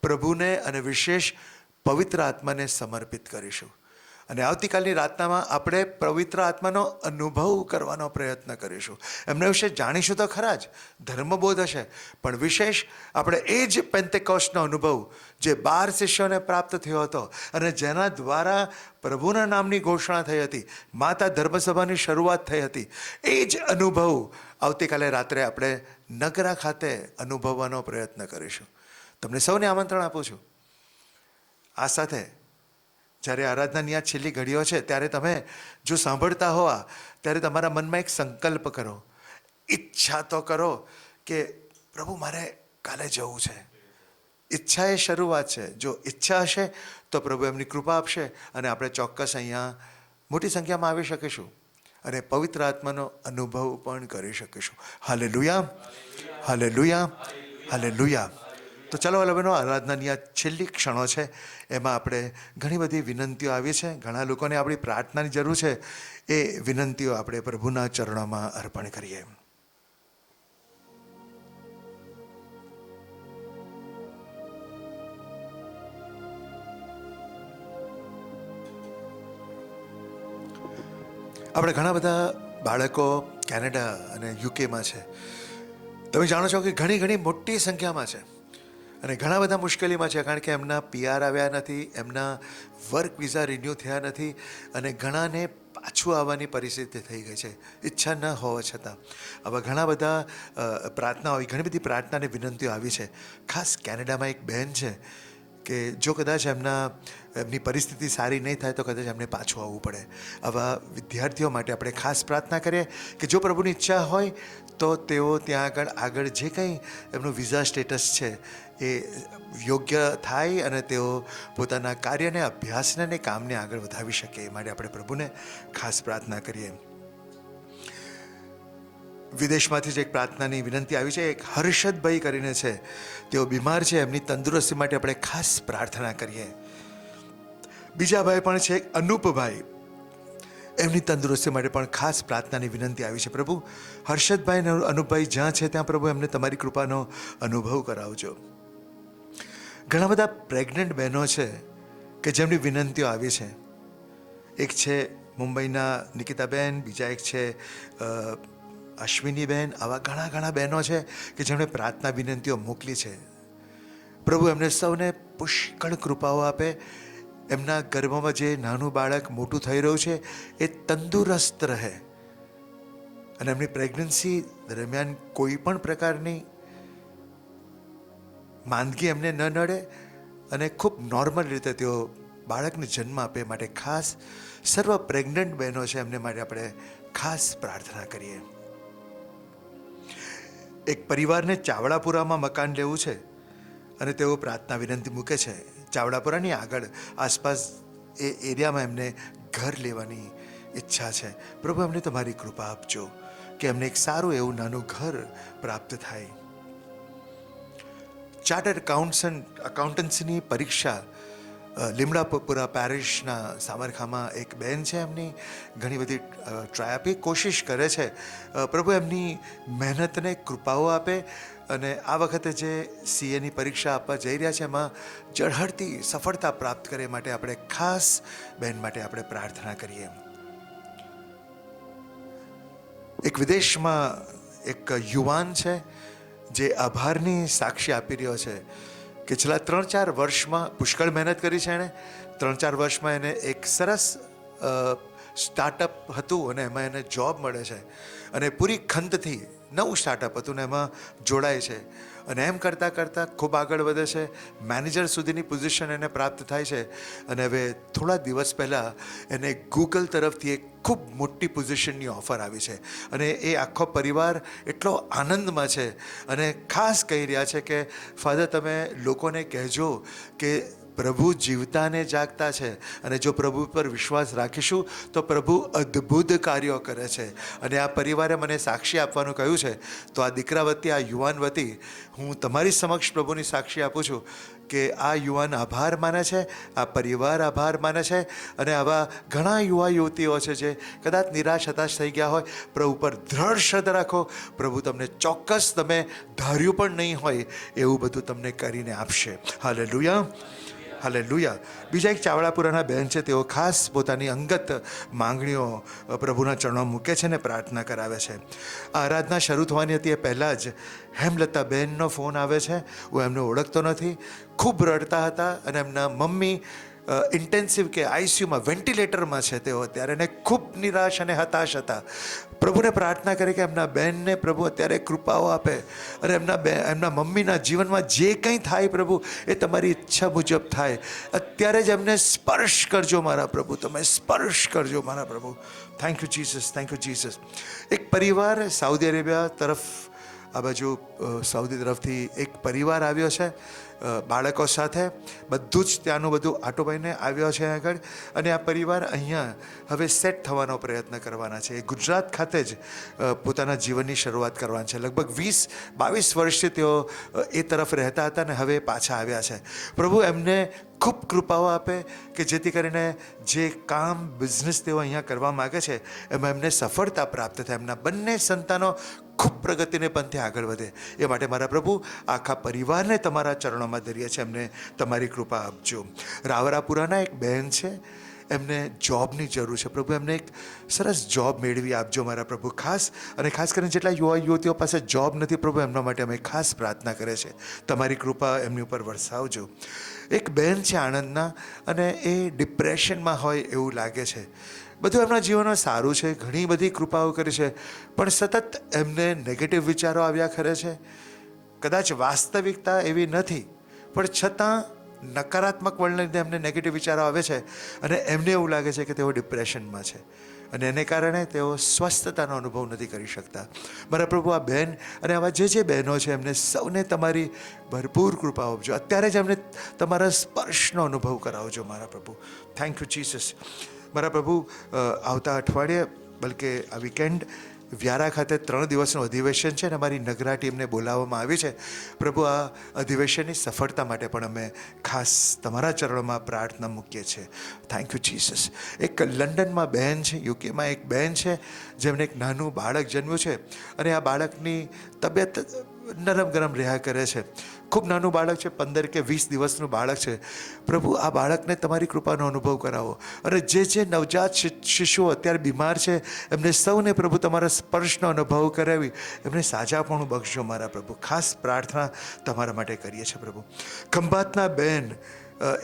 પ્રભુને અને વિશેષ પવિત્ર આત્માને સમર્પિત કરીશું. અને આવતીકાલની રાતનામાં આપણે પવિત્ર આત્માનો અનુભવ કરવાનો પ્રયત્ન કરીશું. એમના વિશે જાણીશું તો ખરા જ, ધર્મબોધ હશે, પણ વિશેષ આપણે એ જ પેન્ટેકોસ્ટનો અનુભવ જે 12 શિષ્યોને પ્રાપ્ત થયો હતો, અને જેના દ્વારા પ્રભુના નામની ઘોષણા થઈ હતી, માતા ધર્મસભાની શરૂઆત થઈ હતી, એ જ અનુભવ આવતીકાલે રાત્રે આપણે નગરા ખાતે અનુભવવાનો પ્રયત્ન કરીશું. તમને સૌને આમંત્રણ આપું છું. આ સાથે જ્યારે આરાધનાની આ છેલ્લી ઘડીઓ છે, ત્યારે તમે જો સાંભળતા હોવા, ત્યારે તમારા મનમાં એક સંકલ્પ કરો, ઈચ્છા તો કરો કે પ્રભુ મારે કાલે જવું છે. ઈચ્છા એ શરૂઆત છે. જો ઈચ્છા હશે તો પ્રભુ એમની કૃપા આપશે, અને આપણે ચોક્કસ અહીંયા મોટી સંખ્યામાં આવી શકીશું, અને પવિત્ર આત્માનો અનુભવ પણ કરી શકીશું. Hallelujah, hallelujah, hallelujah. તો ચાલો બહેનો, આરાધનાની આ છેલ્લી ક્ષણો છે, એમાં આપણે ઘણી બધી વિનંતીઓ આવી છે. ઘણા લોકોને આપણી પ્રાર્થનાની જરૂર છે. એ વિનંતીઓ આપણે પ્રભુના ચરણોમાં અર્પણ કરીએ. આપણે ઘણા બધા બાળકો કેનેડા અને યુકેમાં છે. તમે જાણો છો કે ઘણી મોટી સંખ્યામાં છે, અને ઘણા બધા મુશ્કેલીમાં છે, કારણ કે એમના PR આવ્યા નથી, એમના વર્ક વિઝા રિન્યૂ થયા નથી, અને ઘણાને પાછું આવવાની પરિસ્થિતિ થઈ ગઈ છે, ઈચ્છા ન હોવા છતાં. આવા ઘણા બધા પ્રાર્થનાઓ, ઘણી બધી પ્રાર્થનાની વિનંતીઓ આવી છે. ખાસ કેનેડામાં એક બહેન છે કે જો કદાચ એમની પરિસ્થિતિ સારી નહીં થાય તો કદાચ એમને પાછું આવવું પડે. આવા વિદ્યાર્થીઓ માટે આપણે ખાસ પ્રાર્થના કરીએ કે જો પ્રભુની ઈચ્છા હોય તો તેઓ ત્યાં આગળ જે કંઈ એમનું વિઝા સ્ટેટસ છે એ યોગ્ય થાય, અને તેઓ પોતાના કાર્યને, અભ્યાસને અને કામને આગળ વધાવી શકે. એ માટે આપણે પ્રભુને ખાસ પ્રાર્થના કરીએ. વિદેશમાંથી જ એક પ્રાર્થનાની વિનંતી આવી છે. એક હર્ષદભાઈ કરીને છે, તેઓ બીમાર છે, એમની તંદુરસ્તી માટે આપણે ખાસ પ્રાર્થના કરીએ. બીજા ભાઈ પણ છે, અનુપભાઈ, એમની તંદુરસ્તી માટે પણ ખાસ પ્રાર્થનાની વિનંતી આવી છે. પ્રભુ હર્ષદભાઈ અને અનુપભાઈ જ્યાં છે ત્યાં પ્રભુ એમને તમારી કૃપાનો અનુભવ કરાવજો. ઘણા બધા પ્રેગ્નન્ટ બહેનો છે કે જેમની વિનંતીઓ આવી છે. એક છે મુંબઈના નિકિતાબેન, બીજા એક છે અશ્વિનીબેન. આવા ઘણા બહેનો છે કે જેમણે પ્રાર્થના વિનંતીઓ મોકલી છે. પ્રભુ એમને સૌને પુષ્કળ કૃપાઓ આપે, એમના ગર્ભમાં જે નાનું બાળક મોટું થઈ રહ્યું છે એ તંદુરસ્ત રહે અને એમની પ્રેગ્નન્સી દરમિયાન કોઈ પણ પ્રકારની માંદગી એમને ન નડે અને ખૂબ નોર્મલ રીતે તેઓ બાળકને જન્મ આપે માટે ખાસ સર્વ પ્રેગ્નન્ટ બહેનો છે એમને માટે આપણે ખાસ પ્રાર્થના કરીએ. એક પરિવારને ચાવડાપુરામાં મકાન લેવું છે અને તેઓ પ્રાર્થના વિનંતી મૂકે છે. ચાવડાપુરાની આગળ આસપાસ એ એરિયામાં એમને ઘર લેવાની ઈચ્છા છે. પ્રભુ એમને તમારી કૃપા આપજો કે એમને એક સારું એવું નાનું ઘર પ્રાપ્ત થાય. ચાર્ટર્ડ અકાઉન્ટન્સીની પરીક્ષા લીમડાપુરા પેરિશના સામરખામાં એક બેન છે, એમની ઘણી બધી ટ્રાય આપી કોશિશ કરે છે. પ્રભુ એમની મહેનતને કૃપાઓ આપે અને આ વખતે જે સીએની પરીક્ષા આપવા જઈ રહ્યા છે એમાં ઝળહળતી સફળતા પ્રાપ્ત કરે માટે આપણે ખાસ બેન માટે આપણે પ્રાર્થના કરીએ. એક વિદેશમાં એક યુવાન છે જે આભારની સાક્ષી આપી રહ્યો છે કે છેલ્લા 3-4 વર્ષમાં પુષ્કળ મહેનત કરી છે એણે. 3-4 વર્ષમાં એને એક સરસ સ્ટાર્ટઅપ હતું અને એમાં એને જોબ મળે છે અને પૂરી ખંતથી નવું સ્ટાર્ટઅપ હતું ને એમાં જોડાય છે અને એમ કરતાં કરતાં ખૂબ આગળ વધે છે. મેનેજર સુધીની પોઝિશન એને પ્રાપ્ત થાય છે અને હવે થોડા દિવસ પહેલાં એને ગૂગલ તરફથી એક ખૂબ મોટી પોઝિશનની ઓફર આવી છે અને એ આખો પરિવાર એટલો આનંદમાં છે અને ખાસ કહી રહ્યા છે કે ફાધર તમે લોકોને કહેજો કે પ્રભુ જીવતા અને જાગતા છે અને જો પ્રભુ પર વિશ્વાસ રાખીશું તો પ્રભુ અદ્ભુત કાર્યો કરે છે. અને આ પરિવારે મને સાક્ષી આપવાનું કહ્યું છે તો આ દીકરા વતી, આ યુવાન વતી હું તમારી સમક્ષ પ્રભુની સાક્ષી આપું છું કે આ યુવાન આભાર માને છે, આ પરિવાર આભાર માને છે અને આવા ઘણા યુવા યુવતીઓ છે જે કદાચ નિરાશ હતાશ થઈ ગયા હોય. પ્રભુ પર દ્રઢ શ્રદ્ધા રાખો, પ્રભુ તમને ચોક્કસ તમે ધાર્યું પણ નહીં હોય એવું બધું તમને કરીને આપશે. Hallelujah, hallelujah. બીજા એક ચાવડાપુરાના બહેન છે, તેઓ ખાસ પોતાની અંગત માંગણીઓ પ્રભુના ચરણોમાં મૂકે છે ને પ્રાર્થના કરાવે છે. આ આરાધના શરૂ થવાની હતી એ પહેલાં જ હેમલતા બહેનનો ફોન આવે છે. હું એમને ઓળખતો નથી. ખૂબ રડતા હતા અને એમના મમ્મી ઇન્ટેન્સિવ કે આઈસીયુમાં વેન્ટિલેટરમાં છે તેઓ અત્યારે, એને ખૂબ નિરાશ અને હતાશ હતા. પ્રભુને પ્રાર્થના કરી કે એમના બહેનને પ્રભુ અત્યારે કૃપાઓ આપે અને એમના મમ્મીના જીવનમાં જે કંઈ થાય પ્રભુ એ તમારી ઈચ્છા મુજબ થાય. અત્યારે જ એમને સ્પર્શ કરજો મારા પ્રભુ, તમે સ્પર્શ કરજો મારા પ્રભુ. Thank you Jesus, thank you Jesus. એક પરિવાર સાઉદી અરેબિયા તરફ, આ બાજુ સાઉદી તરફથી એક પરિવાર આવ્યો છે બાળકો સાથે. બધું જ ત્યાંનું બધું આટોભાઈને આવ્યો છે આગળ અને આ પરિવાર અહીંયા હવે સેટ થવાનો પ્રયત્ન કરવાના છે. ગુજરાત ખાતે જ પોતાના જીવનની શરૂઆત કરવાની છે. લગભગ 20-22 વર્ષથી તેઓ એ તરફ રહેતા હતા અને હવે પાછા આવ્યા છે. પ્રભુ એમને ખૂબ કૃપાઓ આપે કે જેથી કરીને જે કામ બિઝનેસ તેઓ અહીંયા કરવા માગે છે એમાં એમને સફળતા પ્રાપ્ત થાય, એમના બંને સંતાનો ખૂબ પ્રગતિને પંથે આગળ વધે. એ માટે મારા પ્રભુ આખા પરિવારને તમારા ચરણોમાં ધરીએ છે, એમને તમારી કૃપા આપજો. રાવરાપુરાના એક બહેન છે, એમને જોબની જરૂર છે. પ્રભુ એમને એક સરસ જોબ મેળવી આપજો મારા પ્રભુ. ખાસ કરીને જેટલા યુવા યુવતીઓ પાસે જોબ નથી પ્રભુ એમના માટે અમે ખાસ પ્રાર્થના કરે છે, તમારી કૃપા એમની ઉપર વરસાવજો. એક બહેન છે આણંદના અને એ ડિપ્રેશનમાં હોય એવું લાગે છે. બધું એમના જીવનમાં સારું છે, ઘણી બધી કૃપાઓ કરી છે, પણ સતત એમને નેગેટિવ વિચારો આવ્યા કરે છે. કદાચ વાસ્તવિકતા એવી નથી પણ છતાં નકારાત્મક વલણને લીધે એમને નેગેટિવ વિચારો આવે છે અને એમને એવું લાગે છે કે તેઓ ડિપ્રેશનમાં છે અને એને કારણે તેઓ સ્વસ્થતાનો અનુભવ નથી કરી શકતા. મારા પ્રભુ આ બહેન અને આવા જે બહેનો છે એમને સૌને તમારી ભરપૂર કૃપા આપજો. અત્યારે જ એમને તમારા સ્પર્શનો અનુભવ કરાવજો મારા પ્રભુ. Thank you Jesus. મારા પ્રભુ આવતા અઠવાડિયે બલકે આ વીકેન્ડ વ્યારા ખાતે 3 દિવસનું અધિવેશન છે અને અમારી નગરા ટીમને બોલાવવામાં આવી છે. પ્રભુ આ અધિવેશનની સફળતા માટે પણ અમે ખાસ તમારા ચરણોમાં પ્રાર્થના મૂકીએ છીએ. Thank you Jesus. એક લંડનમાં બહેન છે, યુકેમાં એક બહેન છે જેમને એક નાનું બાળક જન્મ્યું છે અને આ બાળકની તબિયત નરમ ગરમ રહ્યા કરે છે. ખૂબ નાનું બાળક છે, 15 કે 20 દિવસનું બાળક છે, પ્રભુ આ બાળકને તમારી કૃપાનો અનુભવ કરાવો. અને જે નવજાત શિશુઓ અત્યારે બીમાર છે એમને સૌને પ્રભુ તમારા સ્પર્શનો અનુભવ કરાવી એમને સાજાપણું બક્ષજો મારા પ્રભુ. ખાસ પ્રાર્થના તમારા માટે કરીએ છીએ પ્રભુ. ખંભાતના બેન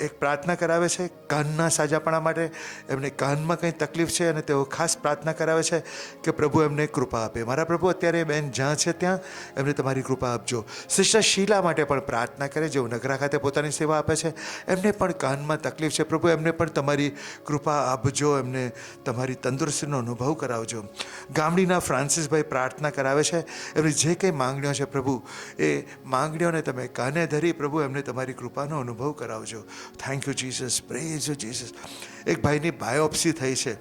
એક પ્રાર્થના કરાવે છે કાનના સાજાપણા માટે. એમને કાનમાં કંઈ તકલીફ છે અને તેઓ ખાસ પ્રાર્થના કરાવે છે કે પ્રભુ એમને કૃપા આપે. મારા પ્રભુ અત્યારે બેન જ્યાં છે ત્યાં એમને તમારી કૃપા આપજો. સિસ્ટર શીલા માટે પણ પ્રાર્થના કરે, જેઓ નગરા ખાતે પોતાની સેવા આપે છે. એમને પણ કાનમાં તકલીફ છે પ્રભુ, એમને પણ તમારી કૃપા આપજો, એમને તમારી તંદુરસ્તીનો અનુભવ કરાવજો. ગામડીના ફ્રાન્સિસભાઈ પ્રાર્થના કરાવે છે, એમની જે કંઈ માંગણીઓ છે પ્રભુ એ માંગણીઓને તમે કાને ધરી પ્રભુ એમને તમારી કૃપાનો અનુભવ કરાવજો. Thank you Jesus, praise you Jesus. એક ભાઈની બાયોપ્સી થઈ છે,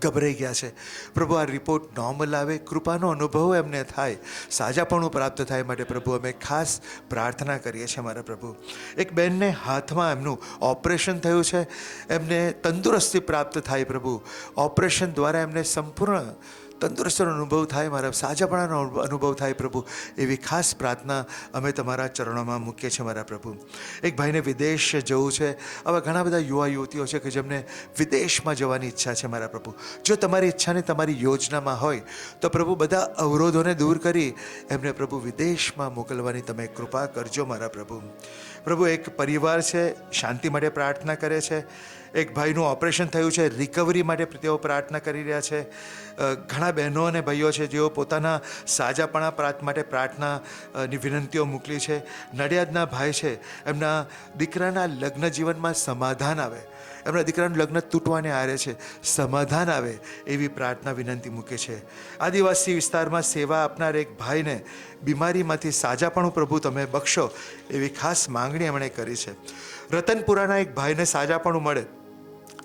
ગભરાઈ ગયા છે પ્રભુ, આ રિપોર્ટ નોર્મલ આવે, કૃપાનો અનુભવ એમને થાય, સાજાપણું પ્રાપ્ત થાય માટે પ્રભુ અમે ખાસ પ્રાર્થના કરીએ છીએ મારા પ્રભુ. એક બેનને હાથમાં એમનું ઓપરેશન થયું છે, એમને તંદુરસ્તી પ્રાપ્ત થાય પ્રભુ, ઓપરેશન દ્વારા એમને સંપૂર્ણ તંદુરસ્તીનો અનુભવ થાય મારા, સાજાપણાનો અનુભવ થાય પ્રભુ, એવી ખાસ પ્રાર્થના અમે તમારા ચરણોમાં મૂકીએ છીએ મારા પ્રભુ. એક ભાઈને વિદેશ જવું છે. આવા ઘણા બધા યુવા યુવતીઓ છે કે જેમને વિદેશમાં જવાની ઈચ્છા છે મારા પ્રભુ. જો તમારી ઈચ્છાને તમારી યોજનામાં હોય તો પ્રભુ બધા અવરોધોને દૂર કરી એમને પ્રભુ વિદેશમાં મોકલવાની તમે કૃપા કરજો મારા પ્રભુ. પ્રભુ એક પરિવાર છે, શાંતિ માટે પ્રાર્થના કરે છે. એક ભાઈનું ઓપરેશન થયું છે, રિકવરી માટે તેઓ પ્રાર્થના કરી રહ્યા છે. ઘણા બહેનો અને ભાઈઓ છે જેઓ પોતાના સાજાપણા માટે પ્રાર્થનાની વિનંતીઓ મોકલી છે. નડિયાદના ભાઈ છે, એમના દીકરાના લગ્ન જીવનમાં સમાધાન આવે, એમના દીકરાનું લગ્ન તૂટવાને આરે છે, સમાધાન આવે એવી પ્રાર્થના વિનંતી મૂકે છે. આદિવાસી વિસ્તારમાં સેવા આપનાર એક ભાઈને બીમારીમાંથી સાજાપણું પ્રભુ તમે બક્ષો એવી ખાસ માંગણી એમણે કરી છે. રતનપુરાના એક ભાઈને સાજાપણું મળે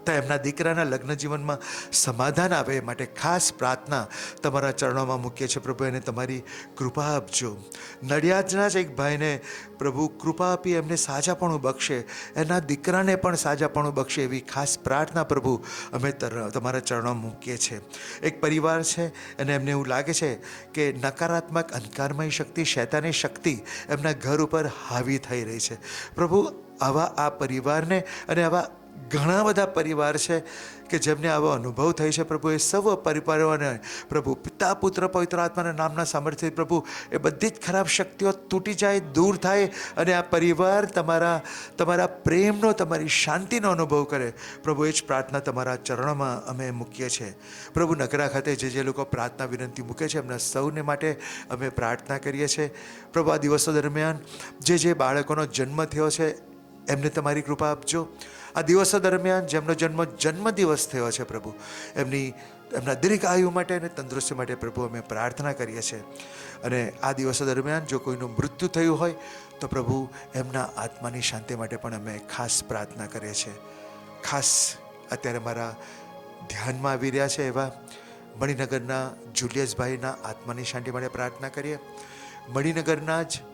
તો એમના દીકરાના લગ્ન જીવનમાં સમાધાન આવે એ માટે ખાસ પ્રાર્થના તમારા ચરણોમાં મૂકીએ છીએ પ્રભુ, એને તમારી કૃપા આપજો. નડિયાદના જ એક ભાઈને પ્રભુ કૃપા આપી એમને સાજાપણું બક્ષે, એના દીકરાને પણ સાજાપણું બક્ષે એવી ખાસ પ્રાર્થના પ્રભુ અમે તમારા ચરણોમાં મૂકીએ છીએ. એક પરિવાર છે અને એમને એવું લાગે છે કે નકારાત્મક અંધકારમય શક્તિ, શૈતાની શક્તિ એમના ઘર ઉપર હાવી થઈ રહી છે પ્રભુ. આવા આ પરિવારને અને આવા ઘણા બધા પરિવાર છે કે જેમને આવો અનુભવ થઈ છે પ્રભુ, એ સૌ પરિવારોને પ્રભુ પિતા પુત્ર પવિત્ર આત્માના નામના સામર્થ્ય પ્રભુ એ બધી જ ખરાબ શક્તિઓ તૂટી જાય, દૂર થાય અને આ પરિવાર તમારા પ્રેમનો, તમારી શાંતિનો અનુભવ કરે પ્રભુ. એ જ પ્રાર્થના તમારા ચરણોમાં અમે મૂકીએ છીએ પ્રભુ. નગરા ખાતે જે લોકો પ્રાર્થના વિનંતી મૂકે છે એમના સૌને માટે અમે પ્રાર્થના કરીએ છીએ પ્રભુ. આ દિવસો દરમિયાન જે બાળકોનો જન્મ થયો છે એમને તમારી કૃપા આપજો. આ દિવસો દરમિયાન જેમનો જન્મદિવસ થયો છે પ્રભુ, એમના દીર્ઘ આયુ માટે અને તંદુરસ્તી માટે પ્રભુ અમે પ્રાર્થના કરીએ છીએ. અને આ દિવસો દરમિયાન જો કોઈનું મૃત્યુ થયું હોય તો પ્રભુ એમના આત્માની શાંતિ માટે પણ અમે ખાસ પ્રાર્થના કરીએ છીએ. ખાસ અત્યારે મારા ધ્યાનમાં આવી રહ્યા છે એવા મણિનગરના જુલિયસભાઈના આત્માની શાંતિ માટે પ્રાર્થના કરીએ. મણિનગરના જ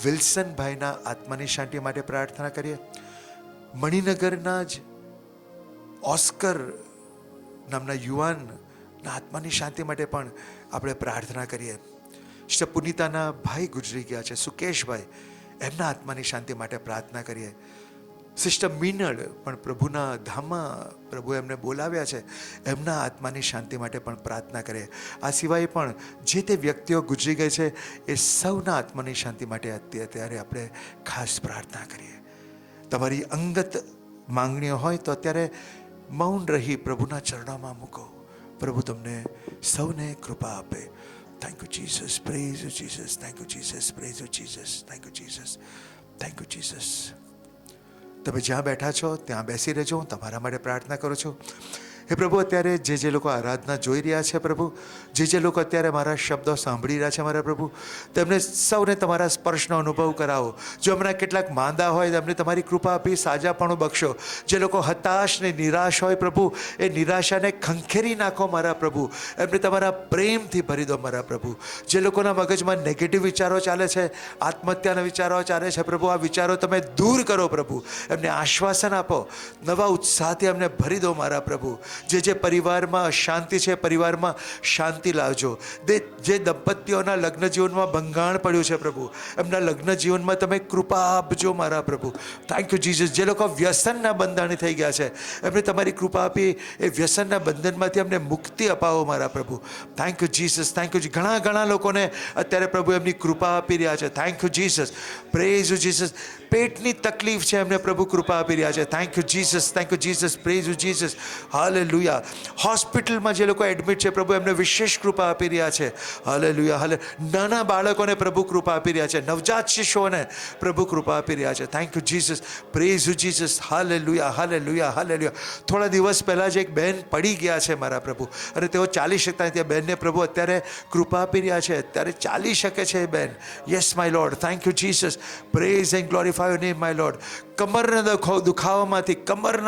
વિલ્સનભાઈના આત્માની શાંતિ માટે પ્રાર્થના કરીએ. મણિનગરના જ ઓસ્કર નામના યુવાનના આત્માની શાંતિ માટે પણ આપણે પ્રાર્થના કરીએ. સિસ્ટર પુનિતાના ભાઈ ગુજરી ગયા છે, સુકેશભાઈ, એમના આત્માની શાંતિ માટે પ્રાર્થના કરીએ. સિસ્ટર મીનળ પણ પ્રભુના ધામમાં પ્રભુ એમને બોલાવ્યા છે, એમના આત્માની શાંતિ માટે પણ પ્રાર્થના કરીએ. આ સિવાય પણ જે તે વ્યક્તિઓ ગુજરી ગઈ છે એ સૌના આત્માની શાંતિ માટે અત્યારે આપણે ખાસ પ્રાર્થના કરીએ. તમારી અંગત માંગણીઓ હોય તો અત્યારે મૌન રહી પ્રભુના ચરણોમાં મૂકો. પ્રભુ તમને સૌને કૃપા આપે. Thank you Jesus, praise you Jesus, thank you Jesus, praise you Jesus, thank you Jesus, thank you Jesus. તમે જ્યાં બેઠા છો ત્યાં બેસી રહેજો, હું તમારા માટે પ્રાર્થના કરું છું. હે પ્રભુ, અત્યારે જે લોકો આરાધના જોઈ રહ્યા છે પ્રભુ, જે લોકો અત્યારે મારા શબ્દો સાંભળી રહ્યા છે મારા પ્રભુ, તેમને સૌને તમારા સ્પર્શનો અનુભવ કરાવો. જો હમણાં કેટલાક માંદા હોય તેમને તમારી કૃપા આપી સાજાપણું બક્ષો. જે લોકો હતાશ ને નિરાશ હોય પ્રભુ, એ નિરાશાને ખંખેરી નાખો મારા પ્રભુ, એમને તમારા પ્રેમથી ભરી દો મારા પ્રભુ. જે લોકોના મગજમાં નેગેટિવ વિચારો ચાલે છે, આત્મહત્યાના વિચારો ચાલે છે પ્રભુ, આ વિચારો તમે દૂર કરો પ્રભુ. એમને આશ્વાસન આપો, નવા ઉત્સાહથી એમને ભરી દો મારા પ્રભુ. જે પરિવારમાં અશાંતિ છે પરિવારમાં શાંતિ લાવજો. જે દંપતીઓના લગ્ન જીવનમાં ભંગાણ પડ્યું છે પ્રભુ, એમના લગ્ન જીવનમાં તમે કૃપા આપજો મારા પ્રભુ. Thank you Jesus. જે લોકો વ્યસનના બંધાણી થઈ ગયા છે એમને તમારી કૃપા આપી એ વ્યસનના બંધનમાંથી અમને મુક્તિ અપાવો મારા પ્રભુ. Thank you Jesus, thank you. ઘણા લોકોને અત્યારે પ્રભુ એમની કૃપા આપી રહ્યા છે. Thank you Jesus, praise you Jesus. પેટની તકલીફ છે એમને પ્રભુ કૃપા આપી રહ્યા છે. Thank you Jesus, thank you Jesus, praise you Jesus. Hallelujah. હોસ્પિટલમાં જે લોકો એડમિટ છે પ્રભુ એમને વિશેષ કૃપા આપી રહ્યા છે. હાલેલુયા, હાલે. નાના બાળકોને પ્રભુ કૃપા આપી રહ્યા છે. નવજાત શિશુઓને પ્રભુ કૃપા આપી રહ્યા છે. Thank you Jesus, praise you Jesus. Hallelujah, hallelujah, hallelujah. થોડા દિવસ પહેલાં જ એક બહેન પડી ગયા છે મારા પ્રભુ, અને તેઓ ચાલી શકતા નથી. બહેનને પ્રભુ અત્યારે કૃપા આપી રહ્યા છે, અત્યારે ચાલી શકે છે એ બહેન. Yes my lord, thank you Jesus, praise and glorify your name my lord. કમરના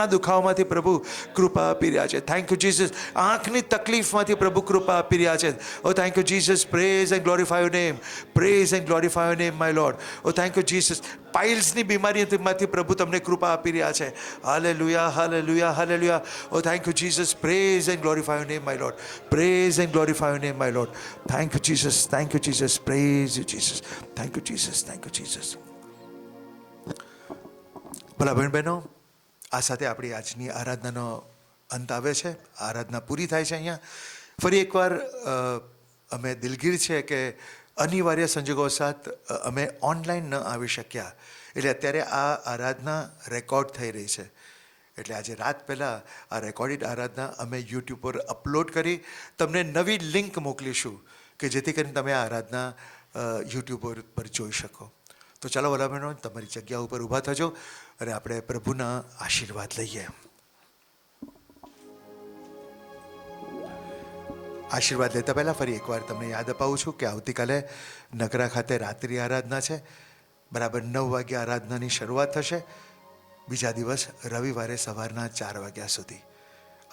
દુખાવામાંથી પ્રભુ કૃપા આપી રહ્યા છે. Thank you Jesus. આંખની તકલીફમાંથી પ્રભુ કૃપા આપી રહ્યા છે. Oh thank you Jesus, praise and glorify your name, praise and glorify your name my lord. Oh thank you Jesus. પાઇલ્સની બીમારીમાંથી પ્રભુ તમને કૃપા આપી રહ્યા છે. Hallelujah, hallelujah, hallelujah. Oh thank you Jesus, praise and glorify your name my lord, praise and glorify your name my lord. Thank you Jesus, thank you Jesus, praise you Jesus. Thank you Jesus, thank you Jesus. ભલા બહેન બહેનો, આ સાથે આપણી આજની આરાધનાનો અંત આવે છે. આરાધના પૂરી થાય છે અહીંયા. ફરી એકવાર અમે દિલગીર છે કે અનિવાર્ય સંજોગો સાથ અમે ઓનલાઈન ન આવી શક્યા, એટલે અત્યારે આ આરાધના રેકોર્ડ થઈ રહી છે. એટલે આજે રાત પહેલાં આ રેકોર્ડિડ આરાધના અમે યુટ્યુબ પર અપલોડ કરી તમને નવી લિંક મોકલીશું કે જેથી કરીને તમે આ આરાધના યુટ્યુબ પર જોઈ શકો. તો ચાલો વલા બહેનો, તમારી જગ્યા ઉપર ઊભા થજો અને આપણે પ્રભુના આશીર્વાદ લઈએ. આશીર્વાદ લેતા પહેલાં ફરી એકવાર તમને યાદ અપાવું છું કે આવતીકાલે નગરા ખાતે રાત્રિ આરાધના છે. બરાબર 9 વાગ્યે આરાધનાની શરૂઆત થશે. બીજા દિવસ રવિવારે સવારના 4 વાગ્યા સુધી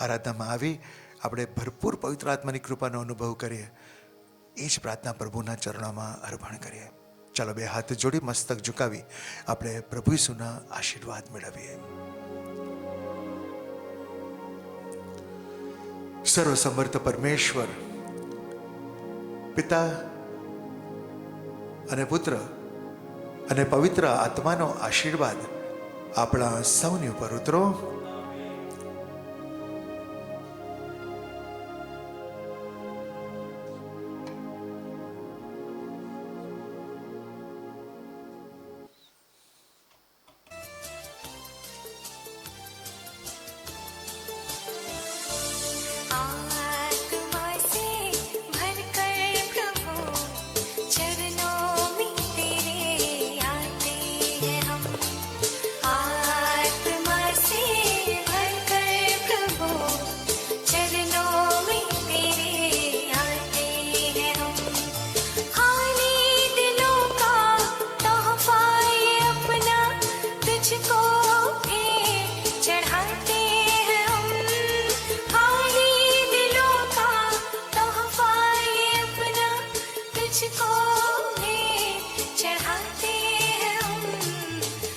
આરાધનામાં આવી આપણે ભરપૂર પવિત્ર આત્માની કૃપાનો અનુભવ કરીએ. એ જ પ્રાર્થના પ્રભુના ચરણોમાં અર્પણ કરીએ. ચાલો બે હાથ જોડી મસ્તક ઝુકાવી આપણે પ્રભુ ઈસુના આશીર્વાદ મેળવીએ. સર્વસમર્થ પરમેશ્વર પિતા અને પુત્ર અને પવિત્ર આત્માનો આશીર્વાદ આપણા સૌની ઉપર ઉતરો.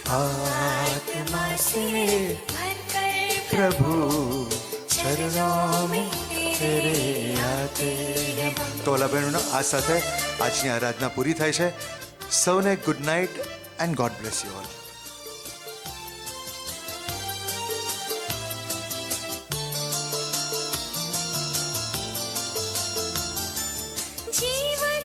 आत्मा से प्रभु चरणों में तेरे आते हैं. તો ઓલા બહેનો, આ સાથે આજની આરાધના પૂરી થાય છે. સૌને good night and God bless you all.